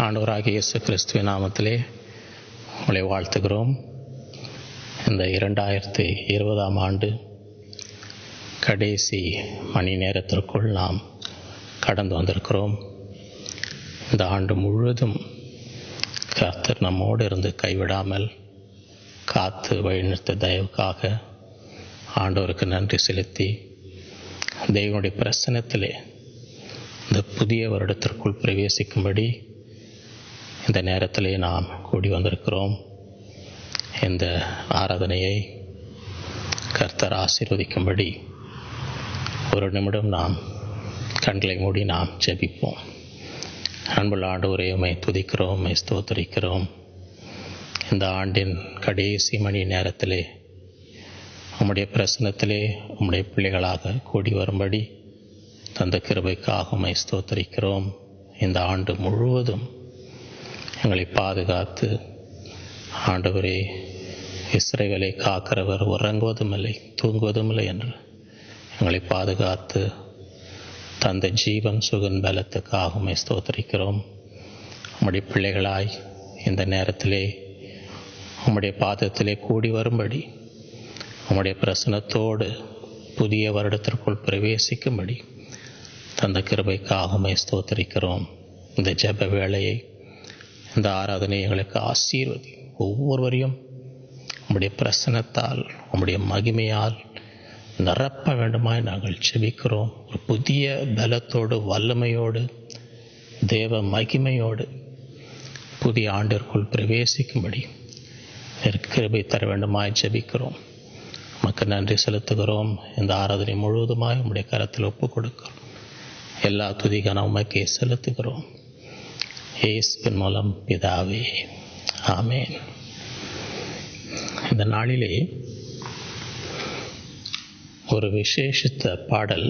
ஆண்டவராகிய இயேசு கிறிஸ்துவின் நாமத்திலே உங்களை வாழ்த்துகிறோம். இந்த 2020 ஆண்டு கடைசி மணி நேரத்திற்குள் நாம் கடந்து வந்திருக்கிறோம். இந்த ஆண்டு முழுவதும் கர்த்தர் நம்மோடு இருந்து கைவிடாமல் காத்து வழிநடத்த தயவுக்காக ஆண்டவருக்கு நன்றி செலுத்தி தேவனுடைய பிரசன்னத்திலே இந்த புதிய வருடத்திற்குள் பிரவேசிக்கும்படி இந்த நேரத்திலே நாம் கூடி வந்திருக்கிறோம். இந்த ஆராதனையை கர்த்தர் ஆசீர்வதிக்கும்படி ஒரு நிமிடம் நாம் கண்களை மூடி நாம் ஜெபிப்போம். அன்புள்ள ஆண்டவரே, உம்மை துதிக்கிறோம், உம்மை ஸ்தோத்திரிக்கிறோம். இந்த ஆண்டின் கடைசி மணி நேரத்திலே உம்முடைய பிரசன்னத்திலே உம்முடைய பிள்ளைகளாக கூடி வரும்படி தந்த கிருபைக்காக உம்மை ஸ்தோத்திரிக்கிறோம். இந்த ஆண்டு முழுவதும் எங்களை பாதுகாத்து ஆண்டவரே, இஸ்ரவேலை காக்கிறவர் உறங்குவதும் இல்லை தூங்குவதும் இல்லை என்று எங்களை பாதுகாத்து தந்த ஜீவன் சுகன் பலத்துக்காக உம்மை ஸ்தோத்திரிக்கிறோம். உம்முடைய பிள்ளைகளாய் இந்த நேரத்திலே உம்முடைய பாதத்திலே கூடி வரும்படி உம்முடைய பிரசன்னத்தோடு புதிய வருடத்திற்குள் பிரவேசிக்கும்படி தந்த கிருபைக்காக உம்மை ஸ்தோத்திரிக்கிறோம். இந்த ஜெப வேளையை, இந்த ஆராதனை எங்களுக்கு ஆசீர்வதி. ஒவ்வொருவரையும் உம்முடைய பிரசன்னத்தால் உம்முடைய மகிமையால் நிரப்ப வேண்டுமாய் நாங்கள் ஜெபிக்கிறோம். ஒரு புதிய பலத்தோடு வல்லமையோடு தேவ மகிமையோடு புதிய ஆண்டிற்குள் பிரவேசிக்கும்படி கிருபை தர வேண்டுமாய் ஜெபிக்கிறோம். உமக்கு நன்றி செலுத்துகிறோம். இந்த ஆராதனை முழுவதுமாய் உம்முடைய கரத்தில் ஒப்புக் கொடுக்கிறோம். எல்லா துதிக்கான உமக்கே செலுத்துகிறோம். இயேசுவின் மூலம் பிதாவே, ஆமென். இந்த நாளிலே ஒரு விசேஷித்த பாடல்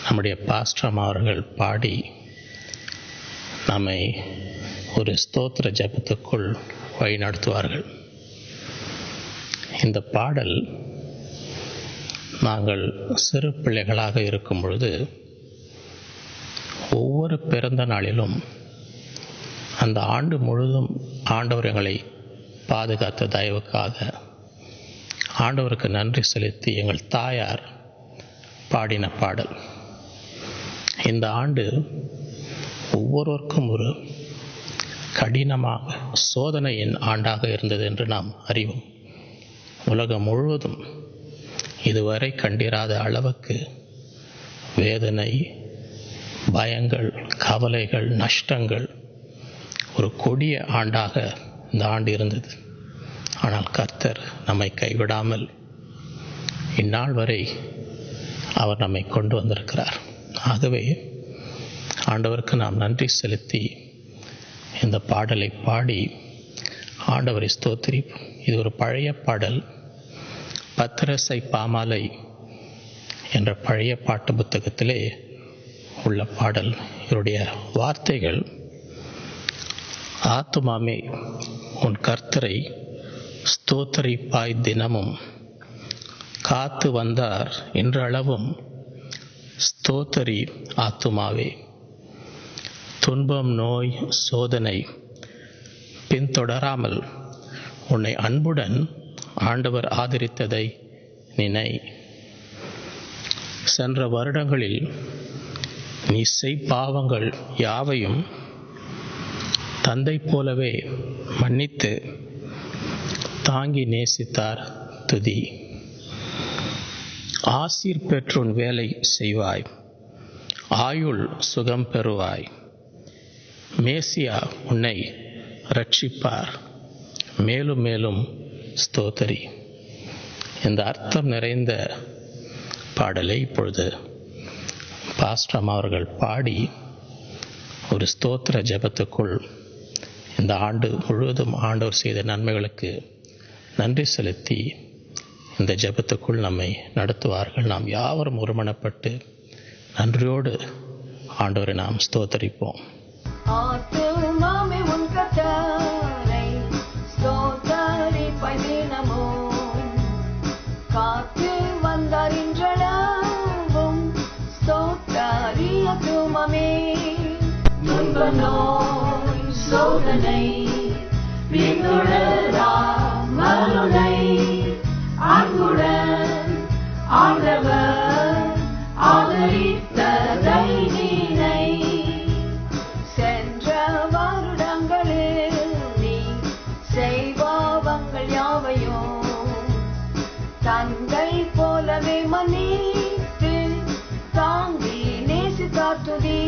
நம்முடைய பாஸ்டர் அவர்கள் பாடி நம்மை ஒரு ஸ்தோத்திர ஜெபத்துக்குள் வழிநடத்துவார்கள். இந்த பாடல் நாங்கள் சிறு பிள்ளைகளாக இருக்கும் பொழுது ஒவ்வொரு பிறந்த நாளிலும் அந்த ஆண்டு முழுதும் ஆண்டவர் எங்களை பாதுகாத்த தயவுக்காக ஆண்டவருக்கு நன்றி செலுத்தி எங்கள் தாயார் பாடின பாடல். இந்த ஆண்டு ஒவ்வொருவருக்கும் ஒரு கடினமாக சோதனையின் ஆண்டாக இருந்தது என்று நாம் அறிவோம். உலகம் முழுவதும் இதுவரை கண்டிராத அளவுக்கு வேதனை, பயங்கள், கவலைகள், நஷ்டங்கள், ஒரு கொடிய ஆண்டாக இந்த ஆண்டு இருந்தது. ஆனால் கர்த்தர் நம்மை கைவிடாமல் இந்நாள் வரை அவர் நம்மை கொண்டு வந்திருக்கிறார். ஆகவே ஆண்டவருக்கு நாம் நன்றி செலுத்தி இந்த பாடலை பாடி ஆண்டவரை ஸ்தோத்திரிப்போம். இது ஒரு பழைய பாடல். பத்திரசை பாமாலை என்ற பழைய பாட்டு புத்தகத்திலே உள்ள பாடல். இவருடைய வார்த்தைகள்: ஆத்துமாமே உன் கர்த்தரை ஸ்தோத்தரிப்பாய், தினமும் காத்து வந்தார் இன்றளவும் ஸ்தோத்தரி ஆத்துமாவே. துன்பம், நோய், சோதனை பின்தொடராமல் உன்னை அன்புடன் ஆண்டவர் ஆதரித்ததை நினை. சென்ற வருடங்களில் நீ பாவங்கள் யாவையும் தந்தை போலவே மன்னித்து தாங்கி நேசித்தார் துதி. ஆசீர் பெற்றுன் வேலை செய்வாய், ஆயுள் சுகம் பெறுவாய். மேசியா உன்னை ரட்சிப்பார், மேலும் மேலும் ஸ்தோத்தரி. இந்த அர்த்தம் நிறைந்த பாடலை இப்பொழுது பாஸ்டர் அவர்கள் பாடி ஒரு ஸ்தோத்திர ஜெபத்துக்குள் இந்த ஆண்டு முழுவதும் ஆண்டவர் செய்த நன்மைகளுக்கு நன்றி செலுத்தி இந்த ஜெபத்துக்குள் நம்மை நடத்துவார்கள். நாம் யாவரும் ஒருமனப்பட்டு நன்றியோடு ஆண்டவரை நாம் ஸ்தோத்தரிப்போம். ஆத்துமாவே உன் கர்த்தரை ஸ்தோத்தரிப்பாய், தினமும் காத்து வந்தார் இன்றளவும் ஸ்தோத்தரி ஆத்துமாவே. துன்ப நோய் சோதனை பின்தொடராமலுனை அன்புடன் ஆண்டவர் ஆதரித்ததை நினை. சென்ற வருடங்களில் நீ செய்பவங்கள் யாவையும் தந்தை போலவே மன்னித்து தாங்கி நேசித்தார் துதி.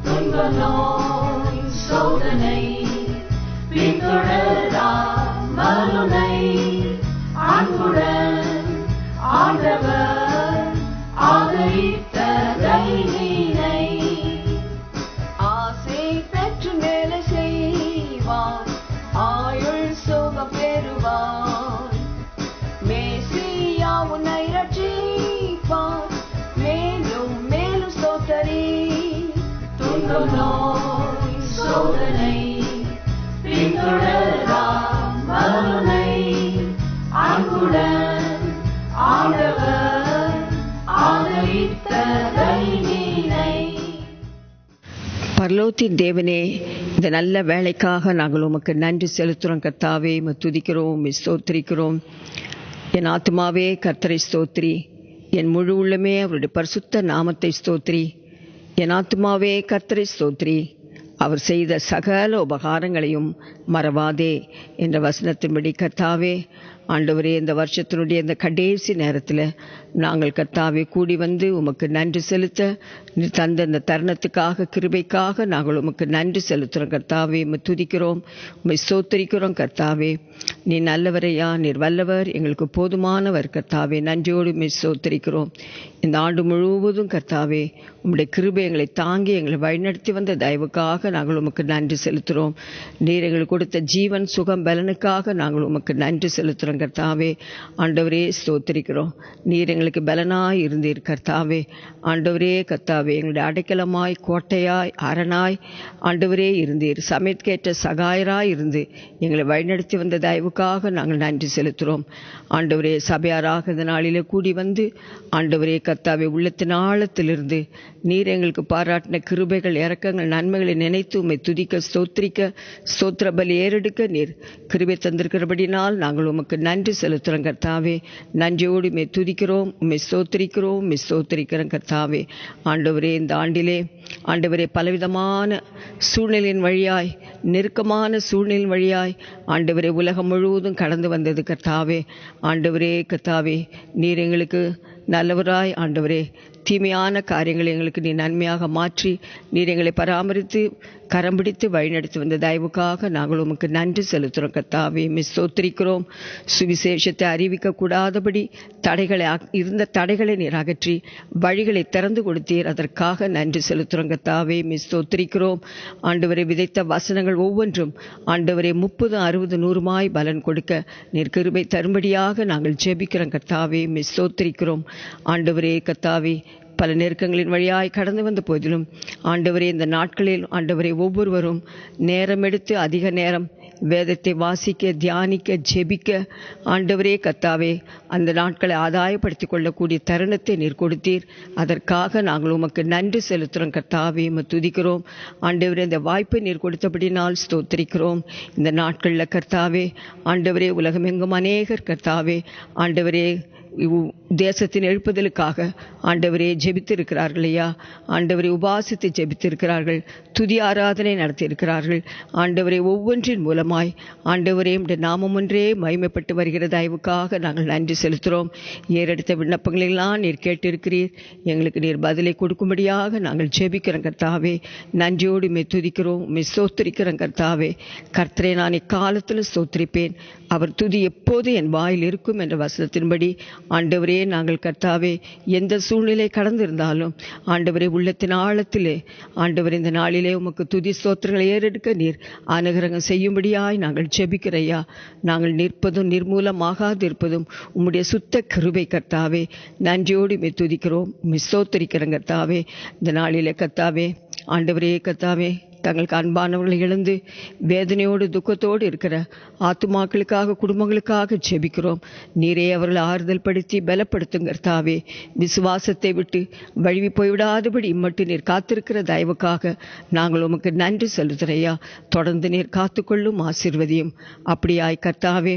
துன்ப நோய் சோதனை பின்தொடராமலுனை அன்புடன் ஆண்டவர் ஆதரித்ததை நினை. ஆசை பெற்று மேலே செய்வார் ஆயுள் சுகம் பெறுவார். மேசியா உன்னை ரட்சிப்பார் மேலும் மேலும் ஸ்தோத்தரி. துன்பம் நோய் சோதனை பின்தொடராமலுனை அன்புடன் ஆண்டவர் ஆதரித்ததை நினை. பரலோகத்தின் தேவனே, இந்த நல்ல வேலைக்காக நாங்கள் உமக்கு நன்றி செலுத்துகிறோம் கர்த்தாவே. துதிக்கிறோம், ஸ்தோத்திரிக்கிறோம். என் ஆத்மாவே கர்த்தரை ஸ்தோத்திரி, என் முழு உள்ளமே அவருடைய பரிசுத்த நாமத்தை ஸ்தோத்திரி. என் ஆத்மாவே கர்த்தரை ஸ்தோத்திரி, அவர் செய்த சகல உபகாரங்களையும் மறவாதே என்ற வசனத்தின்படி கர்த்தாவே, ஆண்டவரே, இந்த வருஷத்தினுடைய இந்த கடைசி நேரத்தில் நாங்கள் கர்த்தாவே கூடி வந்து உமக்கு நன்றி செலுத்த நீ தந்த இந்த தருணத்துக்காக கிருபைக்காக நாங்கள் உமக்கு நன்றி செலுத்துகிறோம் கர்த்தாவே. துதிக்கிறோம், உம்மை ஸ்தோத்திரிக்கிறோம் கர்த்தாவே. நீ நல்லவரையா, நீர் வல்லவர், எங்களுக்கு போதுமானவர் கர்த்தாவே. நன்றியோடு உம்மை ஸ்தோத்திரிக்கிறோம். இந்த ஆண்டு முழுவதும் கர்த்தாவே உம்முடைய கிருபை எங்களை தாங்கி எங்களை வழிநடத்தி வந்த தயவுக்காக நாங்கள் உமக்கு நன்றி செலுத்துகிறோம். நீர் எங்களுக்கு கொடுத்த ஜீவன் சுகம் பலனுக்காக நாங்கள் உமக்கு நன்றி செலுத்துகிறோம் கர்த்தாவே. ஆண்டவரே ஸ்தோத்திரிக்கிறோம். நீர் எங்களுக்கு பலனாய் இருந்தீர் கர்த்தாவே. ஆண்டவரே கர்த்தாவே, எங்களுடைய அடைக்கலமாய் கோட்டையாய் அரணாய் ஆண்டவரே இருந்தீர். சமயத்துக்கேற்ற சகாயராய் இருந்து எங்களை வழிநடத்தி வந்த தயவுக்காக நாங்கள் நன்றி செலுத்துகிறோம். ஆண்டவரே, சபையாராக இந்த நாளிலே கூடி வந்து ஆண்டவரே கர்த்தாவே உள்ளத்தின் ஆழத்திலிருந்து நீர் எங்களுக்கு பாராட்டின கிருபைகள், இரக்கங்கள், நன்மைகளை நினைத்து உம்மை துதிக்க ஸ்தோத்திரிக்க ஸ்தோத்திர பலி ஏறெடுக்க நீர் கிருபை தந்திருக்கிறபடினால் நாங்கள் உமக்கு நன்றி செலுத்துகிறோம் கர்த்தாவே. நன்றியோடு உம்மை துதிக்கிறோம், உம்மை ஸ்தோத்திரிக்கிறோம், உம்மை ஸ்தோத்திரிக்கிறோம் கர்த்தாவே. ஆண்டவரே, இந்த ஆண்டிலே ஆண்டவரே பலவிதமான சூழ்நிலையின் வழியாய், நெருக்கமான சூழ்நிலையின் வழியாய் ஆண்டவரே உலகம் முழுவதும் கடந்து வந்தது கர்த்தாவே. ஆண்டவரே கர்த்தாவே, நீர் எங்களுக்கு நல்லவராய் ஆண்டவரே தீமையான காரியங்களை எங்களுக்கு நீ நன்மையாக மாற்றி நீர் எங்களை பராமரித்து கரம் பிடித்து வழிநடத்தி வந்த தயவுக்காக நாங்கள் உமக்கு நன்றி செலுத்துகிறோம் கர்த்தாவே. ஸ்தோத்திரிக்கிறோம். சுவிசேஷத்தை அறிவிக்கக்கூடாதபடி இருந்த தடைகளை நீர் அகற்றி வழிகளை திறந்து கொடுத்தீர், அதற்காக நன்றி செலுத்துகிறோம் கர்த்தாவே. ஸ்தோத்திரிக்கிறோம். ஆண்டவரை விதைத்த வசனங்கள் ஒவ்வொன்றும் ஆண்டவரை 30, 60, 100 பலன் கொடுக்க நீர் கிருபை தரும்படியாக நாங்கள் ஜெபிக்கிறோம் கர்த்தாவே. ஸ்தோத்திரிக்கிறோம். ஆண்டவரே கர்த்தாவே, பல நெருக்கங்களின் வழியாய் கடந்து வந்த போதிலும் ஆண்டவரே இந்த நாட்களில் ஆண்டவரை ஒவ்வொருவரும் நேரம் எடுத்து அதிக நேரம் வேதத்தை வாசிக்க, தியானிக்க, ஜெபிக்க ஆண்டவரே கர்த்தாவே அந்த நாட்களை ஆதாயப்படுத்தி கொள்ளக்கூடிய தருணத்தை நீர் கொடுத்தீர். அதற்காக நாங்கள் உமக்கு நன்றி செலுத்துகிறோம் கர்த்தாவே. துதிக்கிறோம். ஆண்டவரே, இந்த வாய்ப்பை நீர் கொடுத்தபடினால் ஸ்தோத்திரிக்கிறோம். இந்த நாட்களில் கர்த்தாவே ஆண்டவரே உலகமெங்கும் அநேகர் கர்த்தாவே ஆண்டவரே தேசத்தின் எழுப்புதலுக்காக ஆண்டவரே ஜெபித்திருக்கிறார்கள் ஐயா. ஆண்டவரை உபாசித்து ஜெபித்திருக்கிறார்கள், துதி ஆராதனை நடத்தியிருக்கிறார்கள். ஆண்டவரை ஒவ்வொன்றின் மூலமாய் ஆண்டவரே உம்முடைய நாமம் ஒன்றே மகிமைப்பட்டு வருகிற தயவுக்காக நாங்கள் நன்றி செலுத்துகிறோம். ஏறெடுத்த விண்ணப்பங்களெல்லாம் நீர் கேட்டிருக்கிறீர். எங்களுக்கு நீர் பதிலை கொடுக்கும்படியாக நாங்கள் ஜெபிக்கிறோம் கர்த்தாவே. நன்றியோடு உம்மை துதிக்கிறோம், உம்மை ஸ்தோத்திரிக்கிறோம் கர்த்தாவே. கர்த்தரை நான் இக்காலத்தில் ஸ்தோத்திரிப்பேன், அவர் துதி எப்போது என் வாயில் இருக்கும் என்ற வசனத்தின்படி ஆண்டவரே நாங்கள் கர்த்தாவே எந்த சூழ்நிலை கடந்திருந்தாலும் ஆண்டவரே உள்ளத்தின் ஆழத்திலே ஆண்டவரே இந்த நாளிலே உமக்கு துதி ஸ்தோத்திரங்களை ஏறெடுக்க நீர் அனுகிரகம் செய்யும்படியாய் நாங்கள் ஜெபிக்கிறையா. நாங்கள் நிற்பதும் நிர்மூலமாகாதிருப்பதும் உம்முடைய சுத்த கிருபை கர்த்தாவே. நன்றியோடு உம்மை துதிக்கிறோம், உம்மை ஸ்தோத்திரிக்கிறோம் கர்த்தாவே. இந்த நாளிலே கர்த்தாவே ஆண்டவரே கர்த்தாவே தங்களுக்கு அன்பானவர்களை இழந்து வேதனையோடு துக்கத்தோடு இருக்கிற ஆத்துமாக்களுக்காக குடும்பங்களுக்காக ஜெபிக்கிறோம். நீரே அவர்களை ஆறுதல் படுத்தி பலப்படுத்துங்க கர்த்தாவே. விசுவாசத்தை விட்டு வழுவி போய்விடாதபடி இம்மட்டு நீர் காத்திருக்கிற தயவுக்காக நாங்கள் உமக்கு நன்றி செலுத்துறையா. தொடர்ந்து நீர் காத்துக்கொள்ளும் ஆசீர்வதியும். அப்படியாய் கர்த்தாவே,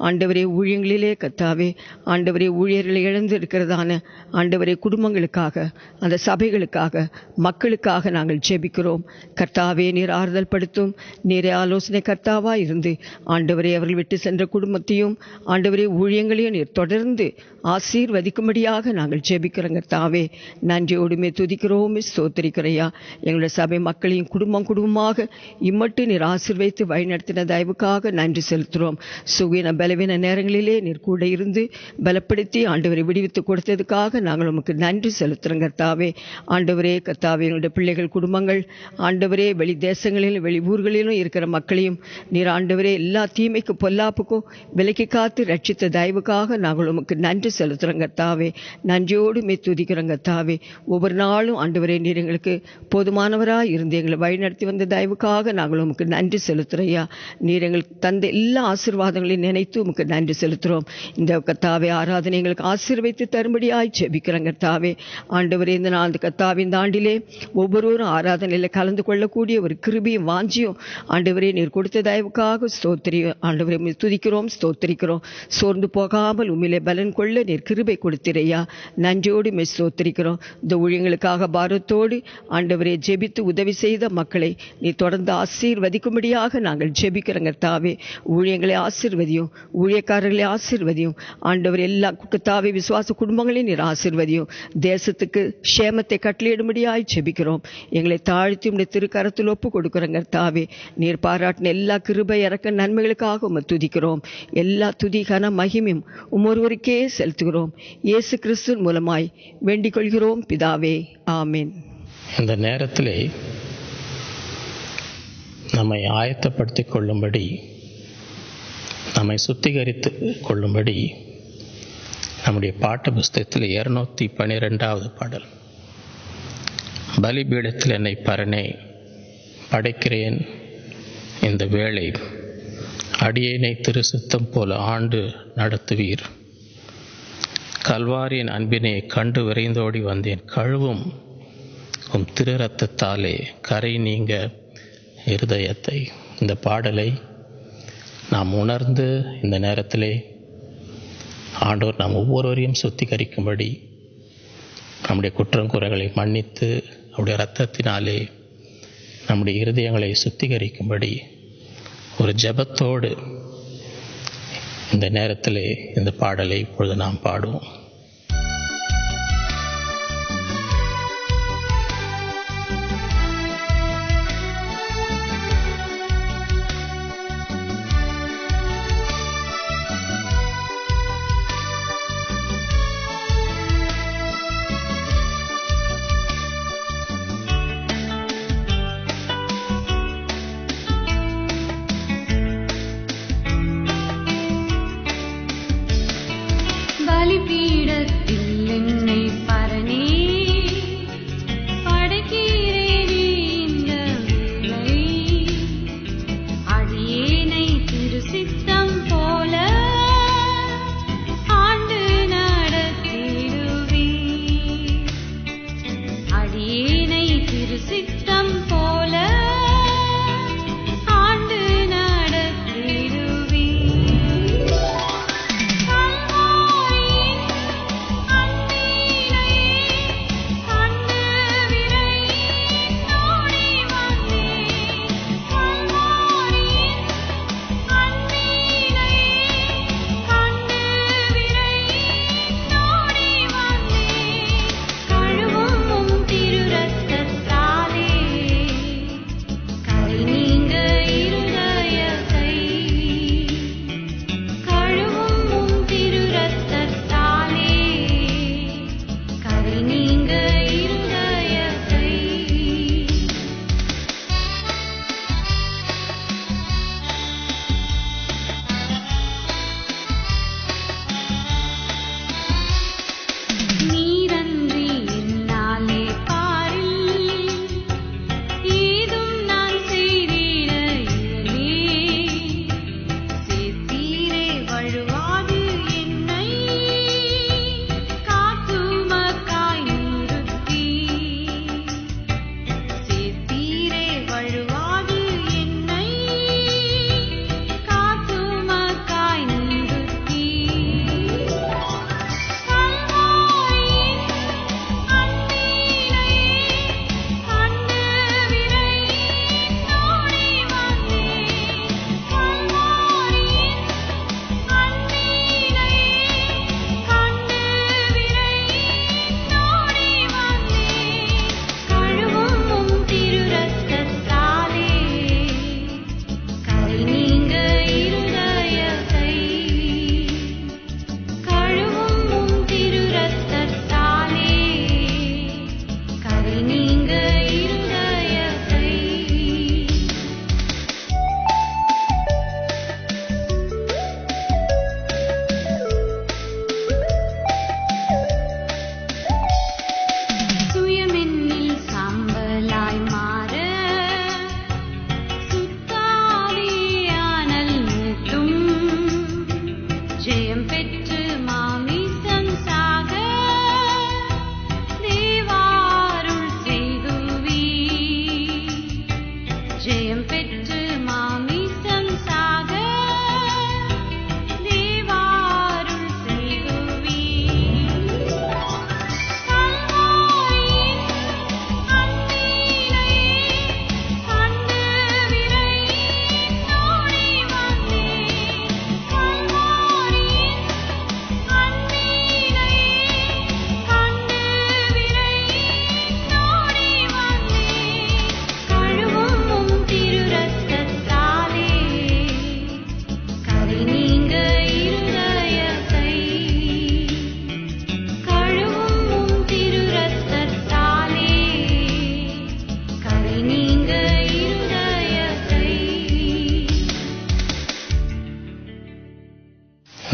ஆண்டவரே ஊழியங்களிலே கர்த்தாவே, ஆண்டவரே ஊழியர்களை இழந்து இருக்கிறதான ஆண்டவரே குடும்பங்களுக்காக, அந்த சபைகளுக்காக, மக்களுக்காக நாங்கள் ஜெபிக்கிறோம். கர்த்தாவே நீர் ஆறுதல் படுத்தும். நீரே ஆலோசனை கர்த்தாவா இருந்து ஆண்டவரே அவர்கள் விட்டு சென்ற குடும்பத்தையும் ஆண்டவரே ஊழியங்களையும் நீர் தொடர்ந்து ஆசீர்வதிக்கும்படியாக நாங்கள் ஜெபிக்கிறோம் கர்த்தாவே. நன்றியோடுமே துதிக்கிறோம், ஸ்தோத்திரிக்கிறையா. எங்களுடைய சபை மக்களையும் குடும்பமாக இம்மட்டு நீர் ஆசீர்வதித்து வழிநடத்தின தயவுக்காக நன்றி செலுத்துகிறோம். சுகின பலவீன நேரங்களிலே நீர் கூட இருந்து பலப்படுத்தி ஆண்டவரை விடுவித்து கொடுத்ததுக்காக நாங்கள் உமக்கு நன்றி செலுத்துகிறோம் கர்த்தாவே. ஆண்டவரே கர்த்தாவே, எங்களுடைய பிள்ளைகள் குடும்பங்கள் ஆண்டவரே வெளி தேசங்களிலும் வெளி ஊர்களிலும் இருக்கிற மக்களையும் நீர் ஆண்டவரே எல்லா தீமைக்கும் பொல்லாப்புக்கும் விலக்கி காத்து ரட்சித்த தயவுக்காக நாங்கள் உமக்கு நன்றி செலுத்துகிறோம் கர்த்தாவே. நன்றியோடு துதிக்கிறோம் கர்த்தாவே. ஒவ்வொரு நாளும் ஆண்டவரே நீர் எங்களுக்கு போதுமானவராக இருந்து எங்களை வழிநடத்தி வந்த தயவுக்காக நாங்கள் உமக்கு நன்றி செலுத்துறையா. நீர் எங்களுக்கு தந்த எல்லா ஆசீர்வாதங்களையும் நினைத்து உமக்கு நன்றி செலுத்துகிறோம். இந்த கர்த்தாவே ஆராதனை எங்களுக்கு ஆசீர்வதித்து தரும்படியாய் ஜெபிக்கிறோம் கர்த்தாவே. ஆண்டவரே இந்த நாள் கர்த்தாவே இந்த ஆண்டிலே ஒவ்வொருவரும் ஆராதனையில் கலந்து கொள்ளக்கூடிய ஒரு கிருபையும் வாஞ்சியும் ஆண்டவரே நீர் கொடுத்த தயவுக்காக ஆண்டவரே துதிக்கிறோம், ஸ்தோத்திரிக்கிறோம். சோர்ந்து போகாமல் உம்மிலே பலன் கொள்ள நீர் கிருபை கொடுத்திரையா. நன்றியோடு ஸ்தோத்திரிக்கிறோம். இந்த ஊழியங்களுக்காக பாரத்தோடு ஆண்டவரே ஜெபித்து உதவி செய்த மக்களை நீ தொடர்ந்து ஆசீர்வதிக்கும்படியாக நாங்கள் ஜெபிக்கிறோம் கர்த்தாவே. ஊழியங்களை ஆசீர்வதியும், ஊழியக்காரர்களை ஆசீர்வதியும் ஆண்டவர். எல்லா கர்த்தாவே விசுவாச குடும்பங்களையும் நீர் ஆசீர்வதியும். தேசத்துக்கு க்ஷேமத்தை கட்டளையிடும்படியாய் ஜெபிக்கிறோம். எங்களை தாழ்த்தி உம்முடைய திருக்கரத்தில் ஒப்பு கொடுக்கிறோம் கர்த்தாவே. நீர் பாராட்டின எல்லா கிருபை இறக்க நன்மைகளுக்காக உம்மை துதிக்கிறோம். எல்லா துதி கன மகிமையும் ஒருவருக்கே செலுத்துகிறோம். இயேசு கிறிஸ்துவின் மூலமாய் வேண்டிக் கொள்கிறோம் பிதாவே, ஆமீன். இந்த நேரத்திலே நம்மை ஆயத்தப்படுத்திக் கொள்ளும்படி, நம்மை சுத்திகரித்து கொள்ளும்படி நம்முடைய பாட்டு புஸ்தகத்தில் 212வது பாடல், பலிபீடத்தில் என்னை பரனே படைக்கிறேன் இந்த வேளை, அடியேனை திரு சித்தம் போல ஆண்டு நடத்துவீர். கல்வாரியின் அன்பினை கண்டு விரைந்தோடி வந்தேன், கழுவும் உம் திரு ரத்தத்தாலே கரை நீங்க இருதயத்தை. இந்த பாடலை நாம் உணர்ந்து இந்த நேரத்திலே ஆண்டவர் நாம் ஒவ்வொருவரையும் சுத்திகரிக்கும்படி, நம்முடைய குற்றங்குறைகளை மன்னித்து அவருடைய இரத்தத்தினாலே நம்முடைய இருதயங்களை சுத்திகரிக்கும்படி ஒரு ஜெபத்தோடு இந்த நேரத்திலே இந்த பாடலை இப்பொழுது நாம் பாடுவோம். பலிபீடத்தில்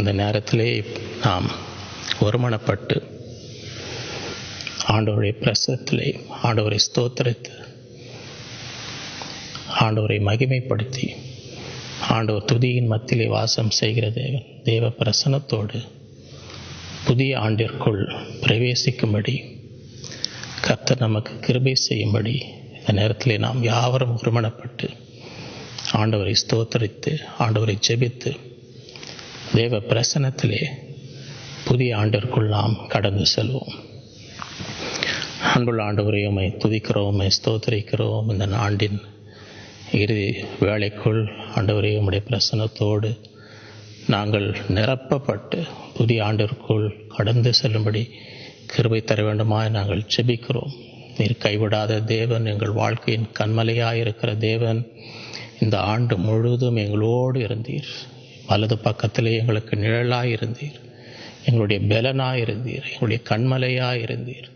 இந்த நேரத்திலே நாம் ஒருமனப்பட்டு ஆண்டவருடைய பிரசனத்திலே ஆண்டவரை ஸ்தோத்திரித்து ஆண்டவரை மகிமைப்படுத்தி ஆண்டவர் துதியின் மத்தியிலே வாசம் செய்கிற தேவன் தேவ பிரசனத்தோடு புதிய ஆண்டிற்குள் பிரவேசிக்கும்படி கர்த்தர் நமக்கு கிருபை செய்யும்படி இந்த நேரத்திலே நாம் யாவரும் ஒருமனப்பட்டு ஆண்டவரை ஸ்தோத்தரித்து ஆண்டவரை ஜெபித்து தேவ பிரசனத்திலே புதிய ஆண்டிற்குள் நாம் கடந்து செல்வோம். அன்புள்ள ஆண்டவரை உம்மை துதிக்கிறோம், உம்மை ஸ்தோத்தரிக்கிறோம். இந்த ஆண்டின் இறுதி வேளைக்குள் ஆண்டவரே உம்முடைய பிரசனத்தோடு நாங்கள் நிரப்பப்பட்டு புதிய ஆண்டிற்குள் கடந்து செல்லும்படி கிருபை தர வேண்டுமாய் நாங்கள் ஜெபிக்கிறோம். நீர் கைவிடாத தேவன், எங்கள் வாழ்க்கையின் கண்மலையாயிருக்கிற தேவன், இந்த ஆண்டு முழுவதும் எங்களோடு இருந்தீர். வலது பக்கத்திலே எங்களுக்கு நிழலாயிருந்தீர், எங்களுடைய பலனாயிருந்தீர், எங்களுடைய கண்மலையாயிருந்தீர்,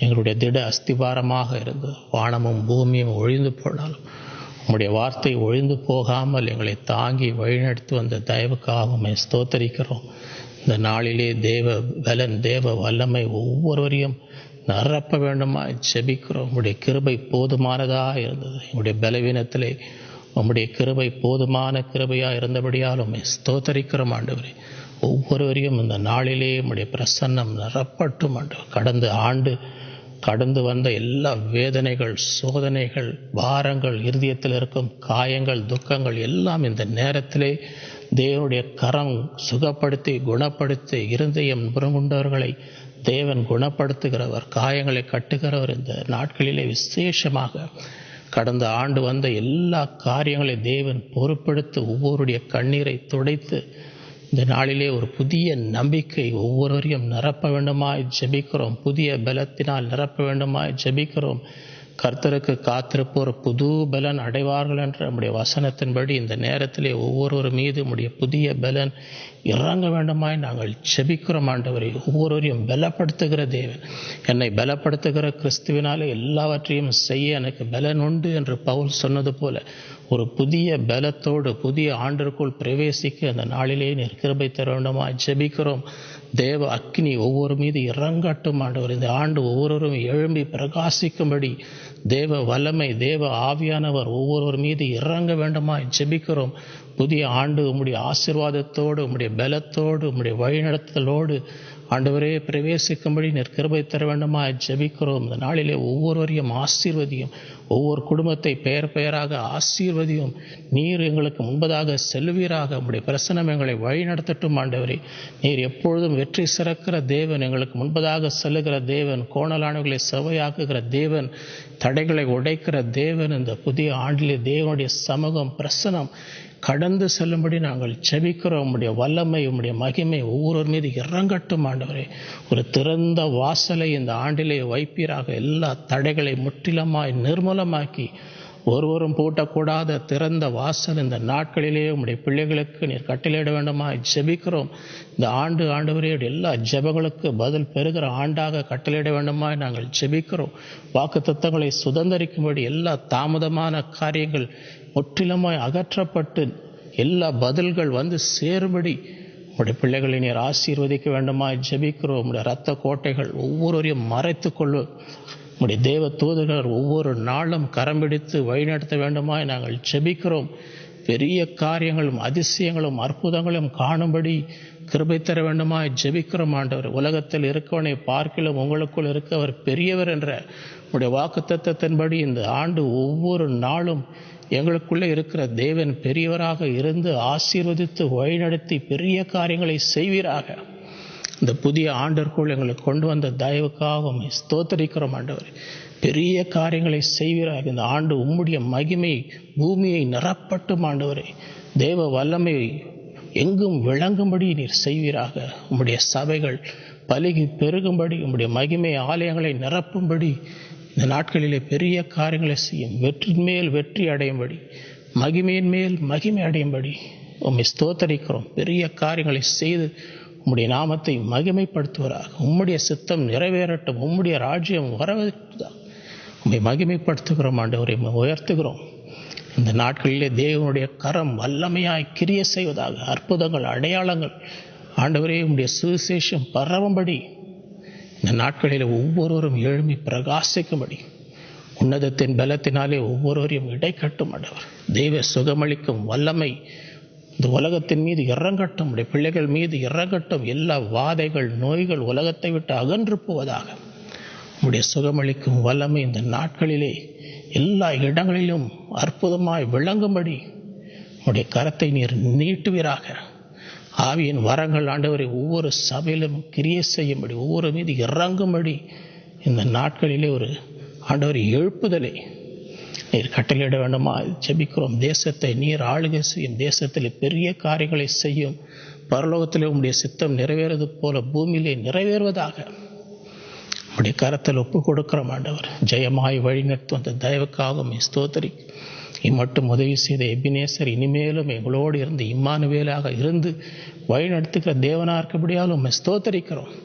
எங்களுடைய திட அஸ்திபாரமாக இருந்தது. வானமும் பூமியும் ஒழிந்து போனாலும் உம்முடைய வார்த்தை ஒழிந்து போகாமல் எங்களை தாங்கி வழிநடத்தி வந்த தயவுக்காக ஸ்தோத்தரிக்கிறோம். இந்த நாளிலே தேவ பலன் தேவ வல்லமை ஒவ்வொருவரையும் நிரப்ப வேண்டுமாய் ஜெபிக்கிறோம். உம்முடைய கிருபை போதுமானதாக இருந்தது. எங்களுடைய பலவீனத்திலே உம்முடைய கிருபை போதுமான கிருபையாக இருந்தபடியால் உம்மை ஸ்தோத்தரிக்கிறோம் ஆண்டவரே. ஒவ்வொருவரையும் இந்த நாளிலே உம்முடைய பிரசன்னம் நிரப்பட்டும் ஆண்டவர். கடந்த ஆண்டு கடந்து வந்த எல்லா வேதனைகள், சோதனைகள், பாரங்கள், இருதயத்தில் இருக்கும் காயங்கள், துக்கங்கள் எல்லாம் இந்த நேரத்திலே தேவனுடைய கரம் சுகப்படுத்தி குணப்படுத்தி இருதயம் நுறுங்குண்டவர்களை தேவன் குணப்படுத்துகிறவர், காயங்களை கட்டுகிறவர். இந்த நாட்களிலே விசேஷமாக கடந்த ஆண்டு வந்த எல்லா காரியங்களை தேவன் பொறுப்பெடுத்து ஒவ்வொருடைய கண்ணீரை துடைத்து இந்த நாளிலே ஒரு புதிய நம்பிக்கை ஒவ்வொருவரையும் நிரப்ப வேண்டுமாய் ஜெபிக்கிறோம். புதிய பலத்தினால் நிரப்ப வேண்டுமாய் ஜெபிக்கிறோம். கர்த்தருக்கு காத்திருப்போர் புது பலன் அடைவார்கள் என்ற நம்முடைய வசனத்தின்படி இந்த நேரத்திலே ஒவ்வொருவர் மீது நம்முடைய புதிய பலன் இறங்க வேண்டுமாய் நாங்கள் ஜெபிக்கிறோம் ஆண்டவரை. ஒவ்வொருவரையும் பலப்படுத்துகிற தேவன், என்னை பலப்படுத்துகிற கிறிஸ்துவினாலே எல்லாவற்றையும் செய்ய எனக்கு பலன் உண்டு என்று பவுல் சொன்னது போல ஒரு புதிய பலத்தோடு புதிய ஆண்டிற்குள் பிரவேசிக்க அந்த நாளிலே நீர் கிருபை தர வேண்டுமாய் ஜெபிக்கிறோம். தேவ அக்கினி ஒவ்வொரு மீது இறங்கட்டும் ஆண்டவர். இந்த ஆண்டு ஒவ்வொருவரும் எழும்பி பிரகாசிக்கும்படி தேவ வல்லமை தேவ ஆவியானவர் ஒவ்வொருவர் மீது இறங்க வேண்டுமாய் ஜெபிக்கிறோம். புதிய ஆண்டு உம்முடைய ஆசீர்வாதத்தோடு உம்முடைய பலத்தோடு உம்முடைய வழிநடத்தலோடு ஆண்டவரே பிரவேசிக்கும்படி நீர் கிருபை தர வேண்டுமாய் ஜெபிக்கிறோம். இந்த நாளிலே ஒவ்வொருவரையும் ஆசீர்வதியும், ஒவ்வொரு குடும்பத்தை பெயர் பெயராக ஆசீர்வதியும். நீர் எங்களுக்கு முன்பதாக செல்வீராக, உம்முடைய பிரசனம் எங்களை வழிநடத்தட்டும் ஆண்டவரே. நீர் எப்பொழுதும் வெற்றி சிறக்கிற தேவன், எங்களுக்கு முன்பதாக செல்லுகிற தேவன், கோணலானவர்களை செவ்வையாக்குகிற தேவன், தடைகளை உடைக்கிற தேவன். இந்த புதிய ஆண்டிலே தேவனுடைய சமூகம் பிரசனம் கடந்து செல்லும்படி நாங்கள் ஜெபிக்கிறோம். உம்முடைய வல்லமை உம்முடைய மகிமை ஒவ்வொருவர் மீது இறங்கட்டும் ஆண்டவரே. ஒரு திறந்த வாசலை இந்த ஆண்டிலே வைப்பீராக. எல்லா தடைகளை முற்றிலுமாய் நிர்மூலமாக்கி ஒருவரும் பூட்டக்கூடாத திறந்த வாசல் இந்த நாட்களிலே உம்முடைய பிள்ளைகளுக்கு நீர் கட்டளையிட வேண்டுமாய் ஜெபிக்கிறோம். இந்த ஆண்டு ஆண்டவரே எல்லா ஜெபங்களுக்கு பதில் பெறுகிற ஆண்டாக கட்டளையிட வேண்டுமாய் நாங்கள் ஜெபிக்கிறோம். வாக்குத்தத்தங்களை சுதந்திரிக்கும்படி எல்லா தாமதமான காரியங்கள் முற்றிலுமாய் அகற்றப்பட்டு எல்லா பதில்கள் வந்து சேரும்படி உம்முடைய பிள்ளைகளை நீர் ஆசீர்வதிக்க வேண்டுமாய் ஜெபிக்கிறோம். உம்முடைய இரத்த கோட்டைகள் ஒவ்வொருவரையும் மறைத்து கொள்ளும். உம்முடைய தேவ தூதர்கள் ஒவ்வொரு நாளும் கரம் பிடித்து வழிநடத்த வேண்டுமாய் நாங்கள் ஜெபிக்கிறோம். பெரிய காரியங்களும் அதிசயங்களும் அற்புதங்களும் காணும்படி கிருபை தர வேண்டுமாய் ஜெபிக்கிறோம் ஆண்டவர். உலகத்தில் இருக்கவனை பார்க்கிலும் உங்களுக்குள் இருக்கவர் பெரியவர் என்ற உடைய வாக்குத்தத்தத்தின்படி இந்த ஆண்டு ஒவ்வொரு நாளும் எங்களுக்குள்ளே இருக்கிற தேவன் பெரியவராக இருந்து ஆசீர்வதித்து வழிநடத்தி பெரிய காரியங்களை செய்வீராக. இந்த புதிய ஆண்டிற்குள் எங்களுக்கு கொண்டு வந்த தயவுக்காக ஸ்தோத்தரிக்கிறோம் ஆண்டவர். பெரிய காரியங்களை செய்வீராக. இந்த ஆண்டு உம்முடைய மகிமை பூமியை நிரப்பட்டும் ஆண்டவரே. தேவ வல்லமை எங்கும் விளங்கும்படி நீர் செய்வீராக. உம்முடைய சபைகள் பலுகி பெருகும்படி, உம்முடைய மகிமை ஆலயங்களை நிரப்பும்படி இந்த நாட்களிலே பெரிய காரியங்களை செய்யும். வெற்றின் மேல் வெற்றி அடையும்படி, மகிமையின் மேல் மகிமை அடையும்படி உம்மை ஸ்தோத்தரிக்கிறோம். பெரிய காரியங்களை செய்து உம்முடைய நாமத்தை மகிமைப்படுத்துவராக. உம்முடைய சித்தம் நிறைவேறட்டும். உம்முடைய ராஜ்யம் வரவதாக உம்மை மகிமைப்படுத்துகிறோம் ஆண்டவரை, உயர்த்துகிறோம். இந்த நாட்களிலே தேவனுடைய கரம் வல்லமையாய் கிரிய செய்வதாக. அற்புதங்கள் அடையாளங்கள் ஆண்டவரே உம்முடைய சுவிசேஷம் பரவும்படி இந்த நாட்களில் ஒவ்வொருவரும் எழும்பி பிரகாசிக்கும்படி உன்னதத்தின் பலத்தினாலே ஒவ்வொருவரையும் இடைக்கட்டும் ஆண்டவர். தெய்வ சுகமளிக்கும் வல்லமை இந்த உலகத்தின் மீது இறங்கட்டும், உடைய பிள்ளைகள் மீது இறங்கட்டும். எல்லா வாதைகள் நோய்கள் உலகத்தை விட்டு அகன்று போவதாக. உடைய சுகமளிக்கும் வல்லமை இந்த நாட்களிலே எல்லா இடங்களிலும் அற்புதமாய் விளங்கும்படி உடைய கரத்தை நீர் நீட்டுவீராக. ஆவியின் வரங்கள் ஆண்டவரை ஒவ்வொரு சபையிலும் கிரியை செய்யும்படி, ஒவ்வொரு மீது இறங்கும்படி இந்த நாட்களிலே ஒரு ஆண்டவர் எழுப்புதலை நீர் கட்டளையிட வேண்டுமா ஜெபிக்கிறோம். தேசத்தை நீர் ஆளுகை செய்யும், தேசத்தில் பெரிய காரியங்களை செய்யும். பரலோகத்திலே உம்முடைய சித்தம் நிறைவேறது போல பூமியிலே நிறைவேறுவதாக உம்முடைய கரத்தில் ஒப்பு கொடுக்கிறோம் ஆண்டவர். ஜெயமாய் வழிநடத்தும் அந்த தயவுக்காகவும் ஸ்தோத்திரி. இம்மட்டும் உதவி செய்த எபினேசர் இனிமேலும் எங்களோடு இருந்து இம்மானுவேலாக இருந்து வழிநடத்துகிற தேவனாக இருக்கபடியாலும் ஸ்தோத்தரிக்கிறோம்.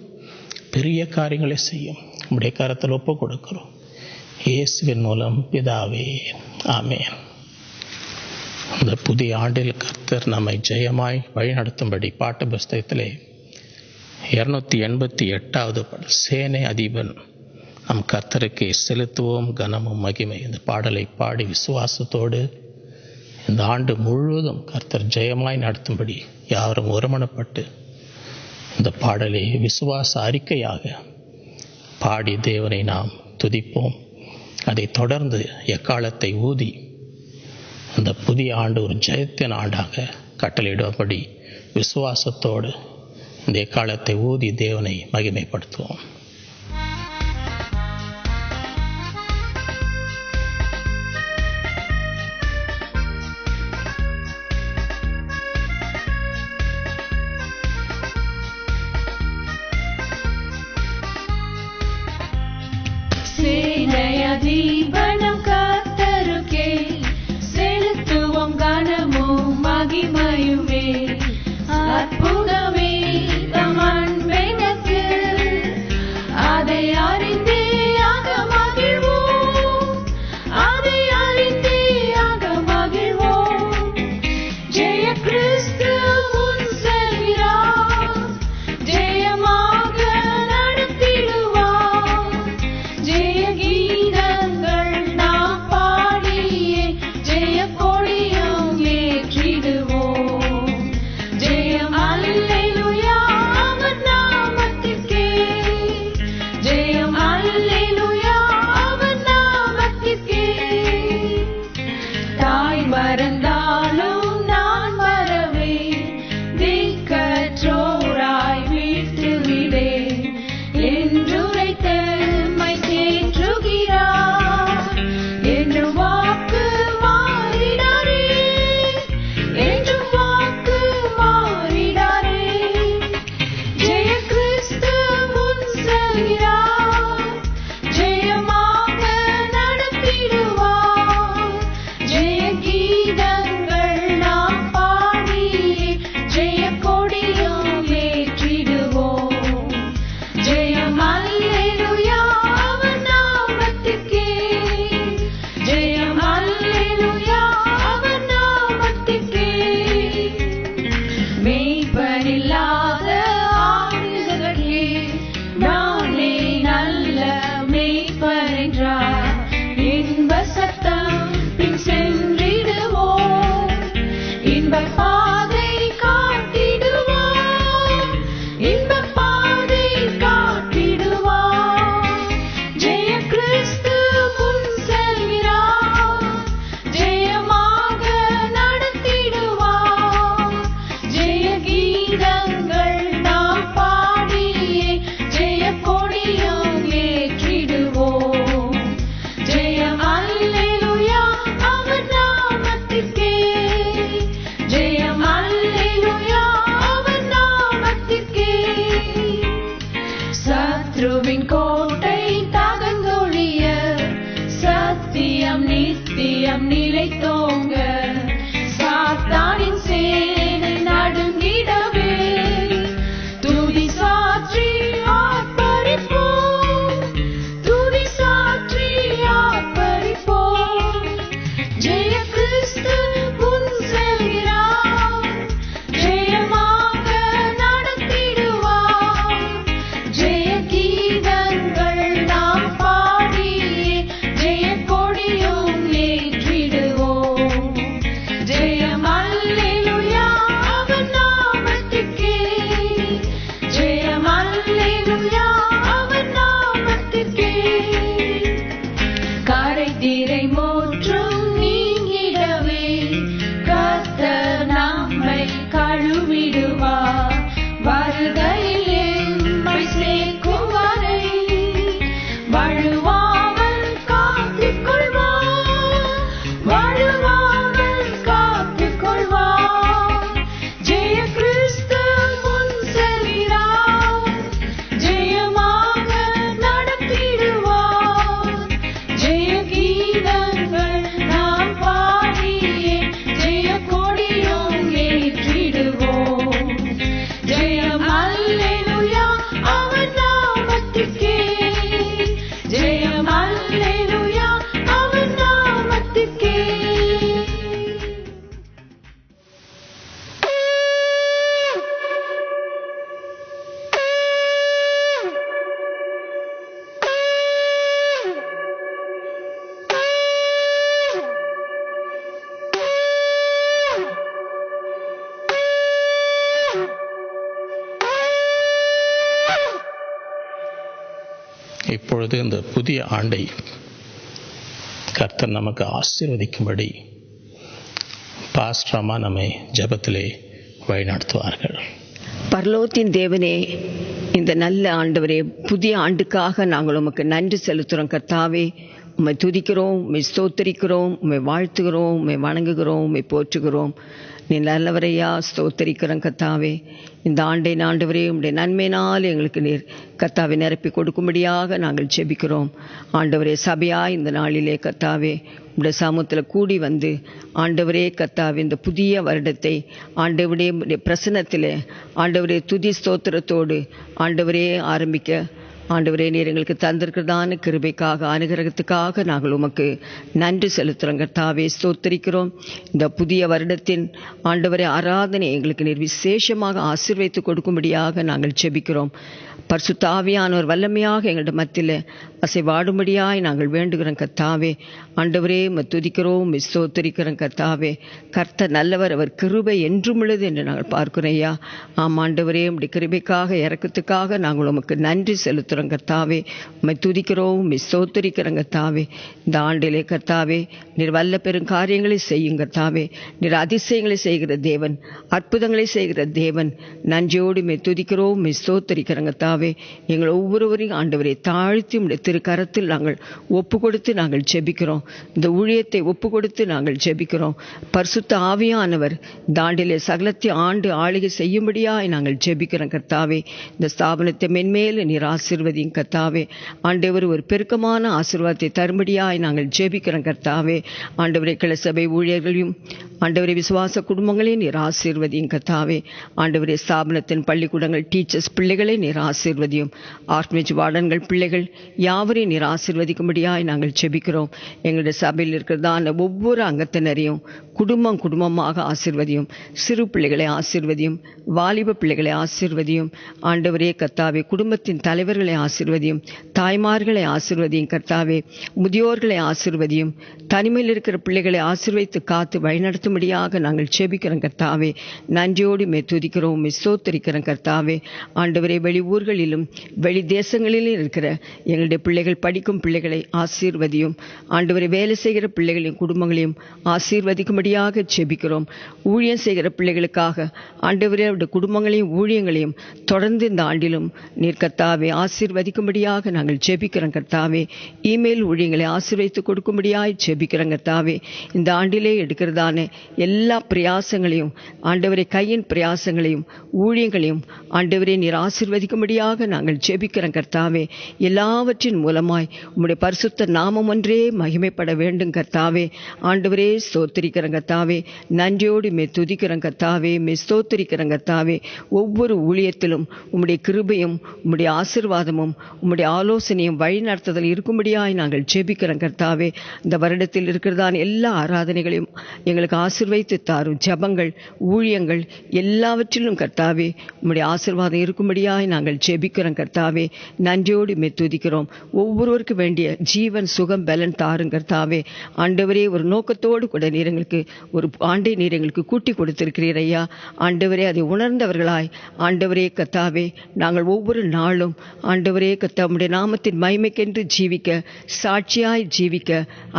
பெரிய காரியங்களை செய்யும் உம்முடைய கரத்தில் ஒப்பு கொடுக்கிறோம். இயேசுவின் மூலம் பிதாவே, ஆமென். இந்த புதிய ஆண்டில் கர்த்தர் நம்மை ஜெயமாய் வழிநடத்தும்படி பாட்டு புஸ்தகத்திலே 288வது பாடல், சேனை அதிபன் நம் கர்த்தருக்கு செலுத்துவோம் கனமும் மகிமை. இந்த பாடலை பாடி விசுவாசத்தோடு இந்த ஆண்டு முழுவதும் கர்த்தர் ஜெயமாய் நடத்தும்படி யாரும் ஒருமனப்பட்டு இந்த பாடலை விசுவாச அறிக்கையாக பாடி தேவனை நாம் துதிப்போம். அதை தொடர்ந்து எக்காலத்தை ஊதி அந்த புதிய ஆண்டு ஒரு ஜெயத்தின் ஆண்டாக கட்டளையிடும்படி விசுவாசத்தோடு இந்த எக்காலத்தை ஊதி தேவனை மகிமைப்படுத்துவோம். சேனையதிபனம் கர்த்தருக்கே செலுத்துவோம் கனமும் மகிமையுமே. அற்புதமே தம் அன்பெனக்கு, அதை அறிந்தே ஆக மகிழ்வோம், அதை அறிந்தே ஆக மகிழ்வோம். ஜெய கிறிஸ்து முன் செல்கிறார், ஜெயமாக நடத்திடுவார். ஜெய கீதங்கள் விடுவார். வருகையில் எம்மை சேர்க்கும் வரை வழுவாமல் காத்துக் கொள்வார். வழுவாமல் காத்துக் கொள்வார். ஜெய கிறிஸ்து முன் செல்கிறார். ஜெயமாக நடத்திடுவார். ஜெய கீதங்கள் நாம் பாடியே ஜெய கொடியும் ஏற்றிடுவோம். ஜெயம் அல்லேலூயா அவர் நாமத்துக்கே. ஜெயம் அல்லேலூயா அவர் நாமத்துக்கே. இப்பொழுது இந்த புதிய ஆண்டை கர்த்தர் நமக்கு ஆசீர்வதிக்கும்படி பாஸ்டர் அம்மா நம்மை ஜெபத்திலே வழிநடத்துவார்கள். பரலோகத்தின் தேவனே, இந்த நல்ல ஆண்டவரே, புதிய ஆண்டுக்காக நாங்கள் உமக்கு நன்றி செலுத்துகிறோம் கர்த்தாவே. உம்மை துதிக்கிறோம், உம்மை ஸ்தோத்தரிக்கிறோம், உம்மை வாழ்த்துகிறோம், உம்மை வணங்குகிறோம், உம்மை போற்றுகிறோம். நீ நல்லவரையா, ஸ்தோத்தரிக்கிறோம் கர்த்தாவே. இந்த ஆண்டை ஆண்டவரே உம்முடைய நன்மையினால் எங்களுக்கு நீர் கர்த்தாவை நிரப்பி கொடுக்கும்படியாக நாங்கள் ஜெபிக்கிறோம். ஆண்டவரே, சபையா இந்த நாளிலே கர்த்தாவே உம்முடைய சமூகத்தில் கூடி வந்து ஆண்டவரே கர்த்தாவே இந்த புதிய வருடத்தை ஆண்டவருடைய பிரசன்னத்திலே ஆண்டவரே துதி ஸ்தோத்திரத்தோடு ஆண்டவரே ஆரம்பிக்க ஆண்டவரே நீர் எங்களுக்கு தந்திருக்கிறதான கிருபைக்காக அனுகிரகத்துக்காக நாங்கள் உமக்கு நன்றி செலுத்துகிறோம் கர்த்தாவே, ஸ்தோத்தரிக்கிறோம். இந்த புதிய வருடத்தின் ஆண்டவரே ஆராதனை எங்களுக்கு நீர் விசேஷமாக ஆசீர்வதித்து கொடுக்கும்படியாக நாங்கள் ஜெபிக்கிறோம். பரிசுத்த ஆவியானவர் வல்லமையாக எங்களுடைய மத்தியில் அசைவாடும்படியாய் நாங்கள் வேண்டுகிறோம் கர்த்தாவே. ஆண்டவரே துதிக்கிறோம், ஸ்தோத்தரிக்கிறோம் கர்த்தாவே. கர்த்தர் நல்லவர், அவர் கிருபை என்றும் உள்ளது என்று நாங்கள் பார்க்கிறோம் ஐயா. ஆம் ஆண்டவரே, உம்முடைய கிருபைக்காக இறக்கத்துக்காக நாங்கள் உமக்கு நன்றி செலுத்துகிறோம் கர்த்தாவே. உம்மை துதிக்கிறோம், ஸ்தோத்தரிக்கிறோம் கர்த்தாவே. இந்த ஆண்டிலே கர்த்தாவே நீர் வல்ல பெரும் காரியங்களை செய்யும் கர்த்தாவே. நீர் அதிசயங்களை செய்கிற தேவன், அற்புதங்களை செய்கிற தேவன். நன்றியோடு மெய் துதிக்கிறோம், ஸ்தோத்தரிக்கிறோம் கர்த்தாவே. எங்கள் ஒவ்வொருவரையும் ஆண்டவரை தாழ்த்தி உம்முடைய திருக்கரத்தில் நாங்கள் ஒப்பு கொடுத்து நாங்கள் ஜெபிக்கிறோம். இந்த ஊழியத்தை ஒப்பு கொடுத்து நாங்கள் ஜெபிக்கிறோம். பரிசுத்த ஆவியானவர் இந்த ஆண்டிலே சகலத்தை ஆண்டு ஆளுகை செய்யும்படியாய் நாங்கள் ஜெபிக்கிறோம் கர்த்தாவே. இந்த ஸ்தாபனத்தை மென்மேல் நீர் ஆசீர்வதியும் கர்த்தாவே. ஆண்டவர் ஒரு பெருக்கமான ஆசீர்வாதத்தை தரும்படியாய் நாங்கள் ஜெபிக்கிறோம் கர்த்தாவே. ஆண்டவரை கிளசபை ஊழியர்களையும் ஆண்டவரை விசுவாச குடும்பங்களையும் நீர் ஆசீர்வதியும் கர்த்தாவே. ஆண்டவரை ஸ்தாபனத்தின் பள்ளிக்கூடங்கள் டீச்சர்ஸ் பிள்ளைகளை நீர் ஆசீர்வதியும். ஆர்ஃபனேஜ் வார்டன்கள் பிள்ளைகள் யாவரையும் நீர் ஆசீர்வதிக்கும்படியாய் நாங்கள் ஜெபிக்கிறோம். எங்களுடைய சபையில் இருக்கிறதான ஒவ்வொரு அங்கத்தினரையும் குடும்பமாக ஆசீர்வதியும். சிறு பிள்ளைகளை ஆசீர்வதியும், வாலிப பிள்ளைகளை ஆசீர்வதியும். ஆண்டவரே கர்த்தாவே, குடும்பத்தின் தலைவர்களை ஆசீர்வதியும், தாய்மார்களை ஆசீர்வதியும் கர்த்தாவே. முதியோர்களை ஆசீர்வதியும். தனிமையில் இருக்கிற பிள்ளைகளை ஆசீர்வதித்து காத்து வழிநடத்தும்படியாக நாங்கள் ஜெபிக்கிறோம் கர்த்தாவே. நன்றியோடு துதிக்கிறோம், ஸ்தோத்தரிக்கிறோம் கர்த்தாவே. ஆண்டவரே, வெளி ஊர்களிலும் வெளி தேசங்களிலும் இருக்கிற எங்களுடைய பிள்ளைகள், படிக்கும் பிள்ளைகளை ஆசீர்வதியும். ஆண்டவரை வேலை செய்கிற பிள்ளைகளையும் குடும்பங்களையும் ஆசீர்வதிக்கும்படியாக ஜெபிக்கிறோம். ஊழியம் செய்கிற பிள்ளைகளுக்காக ஆண்டவரே அவருடைய குடும்பங்களையும் ஊழியங்களையும் தொடர்ந்து இந்த ஆண்டிலும் நீர் கர்த்தாவே ஆசீர்வதிக்கும்படியாக நாங்கள் ஜெபிக்கிறோம் கர்த்தாவே. இமெயில் ஊழியங்களை ஆசீர்வதித்து கொடுக்கும்படியாய் ஜெபிக்கிறோம் கர்த்தாவே. இந்த ஆண்டிலே எடுக்கிறதான எல்லா பிரயாசங்களையும் ஆண்டவரை கையின் பிரயாசங்களையும் ஊழியங்களையும் ஆண்டவரே நீர் ஆசீர்வதிக்கும்படியாக நாங்கள் ஜெபிக்கிறோம் கர்த்தாவே. எல்லாவற்றின் மூலமாய் உம்முடைய பரிசுத்த நாமம் ஒன்றே மகிமைப்பட வேண்டும் கர்த்தாவே. ஆண்டவரே ஸ்தோத்திரிக்கிறோம் கர்த்தாவே. நன்றியோடு துதிக்கிறோம் கர்த்தாவே, ஸ்தோத்திரிக்கிறோம் கர்த்தாவே. ஒவ்வொரு ஊழியத்திலும் உம்முடைய கிருபையும் உம்முடைய ஆசீர்வாதமும் உம்முடைய ஆலோசனையும் வழி நடத்துதல் இருக்கும்படியாய் நாங்கள் ஜெபிக்கிறோம் கர்த்தாவே. இந்த வருடத்தில் இருக்கிறதான எல்லா ஆராதனைகளையும் எங்களுக்கு ஆசீர்வதித்து தாரும். ஜபங்கள், ஊழியங்கள் எல்லாவற்றிலும் கர்த்தாவே உம்முடைய ஆசீர்வாதம் இருக்கும்படியாய் நாங்கள் ஜெபிக்கிறோம் கர்த்தாவே. நன்றியோடு துதிக்கிறோம். ஒவ்வொருவருக்கு வேண்டிய ஜீவன், சுகம், பலன் தாரும் கர்த்தாவே. ஆண்டவரே, ஒரு நோக்கத்தோடு கூட நீர் எங்களுக்கு ஒரு ஆண்டை நீர் எங்களுக்கு கூட்டி கொடுத்திருக்கிறீர் ஐயா. ஆண்டவரே, அதை உணர்ந்தவர்களாய் ஆண்டவரே கர்த்தாவே நாங்கள் ஒவ்வொரு நாளும் ஆண்டவரே கர்த்தாவுடைய நாமத்தின் மகிமைக்கென்று ஜீவிக்க, சாட்சியாய் ஜீவிக்க,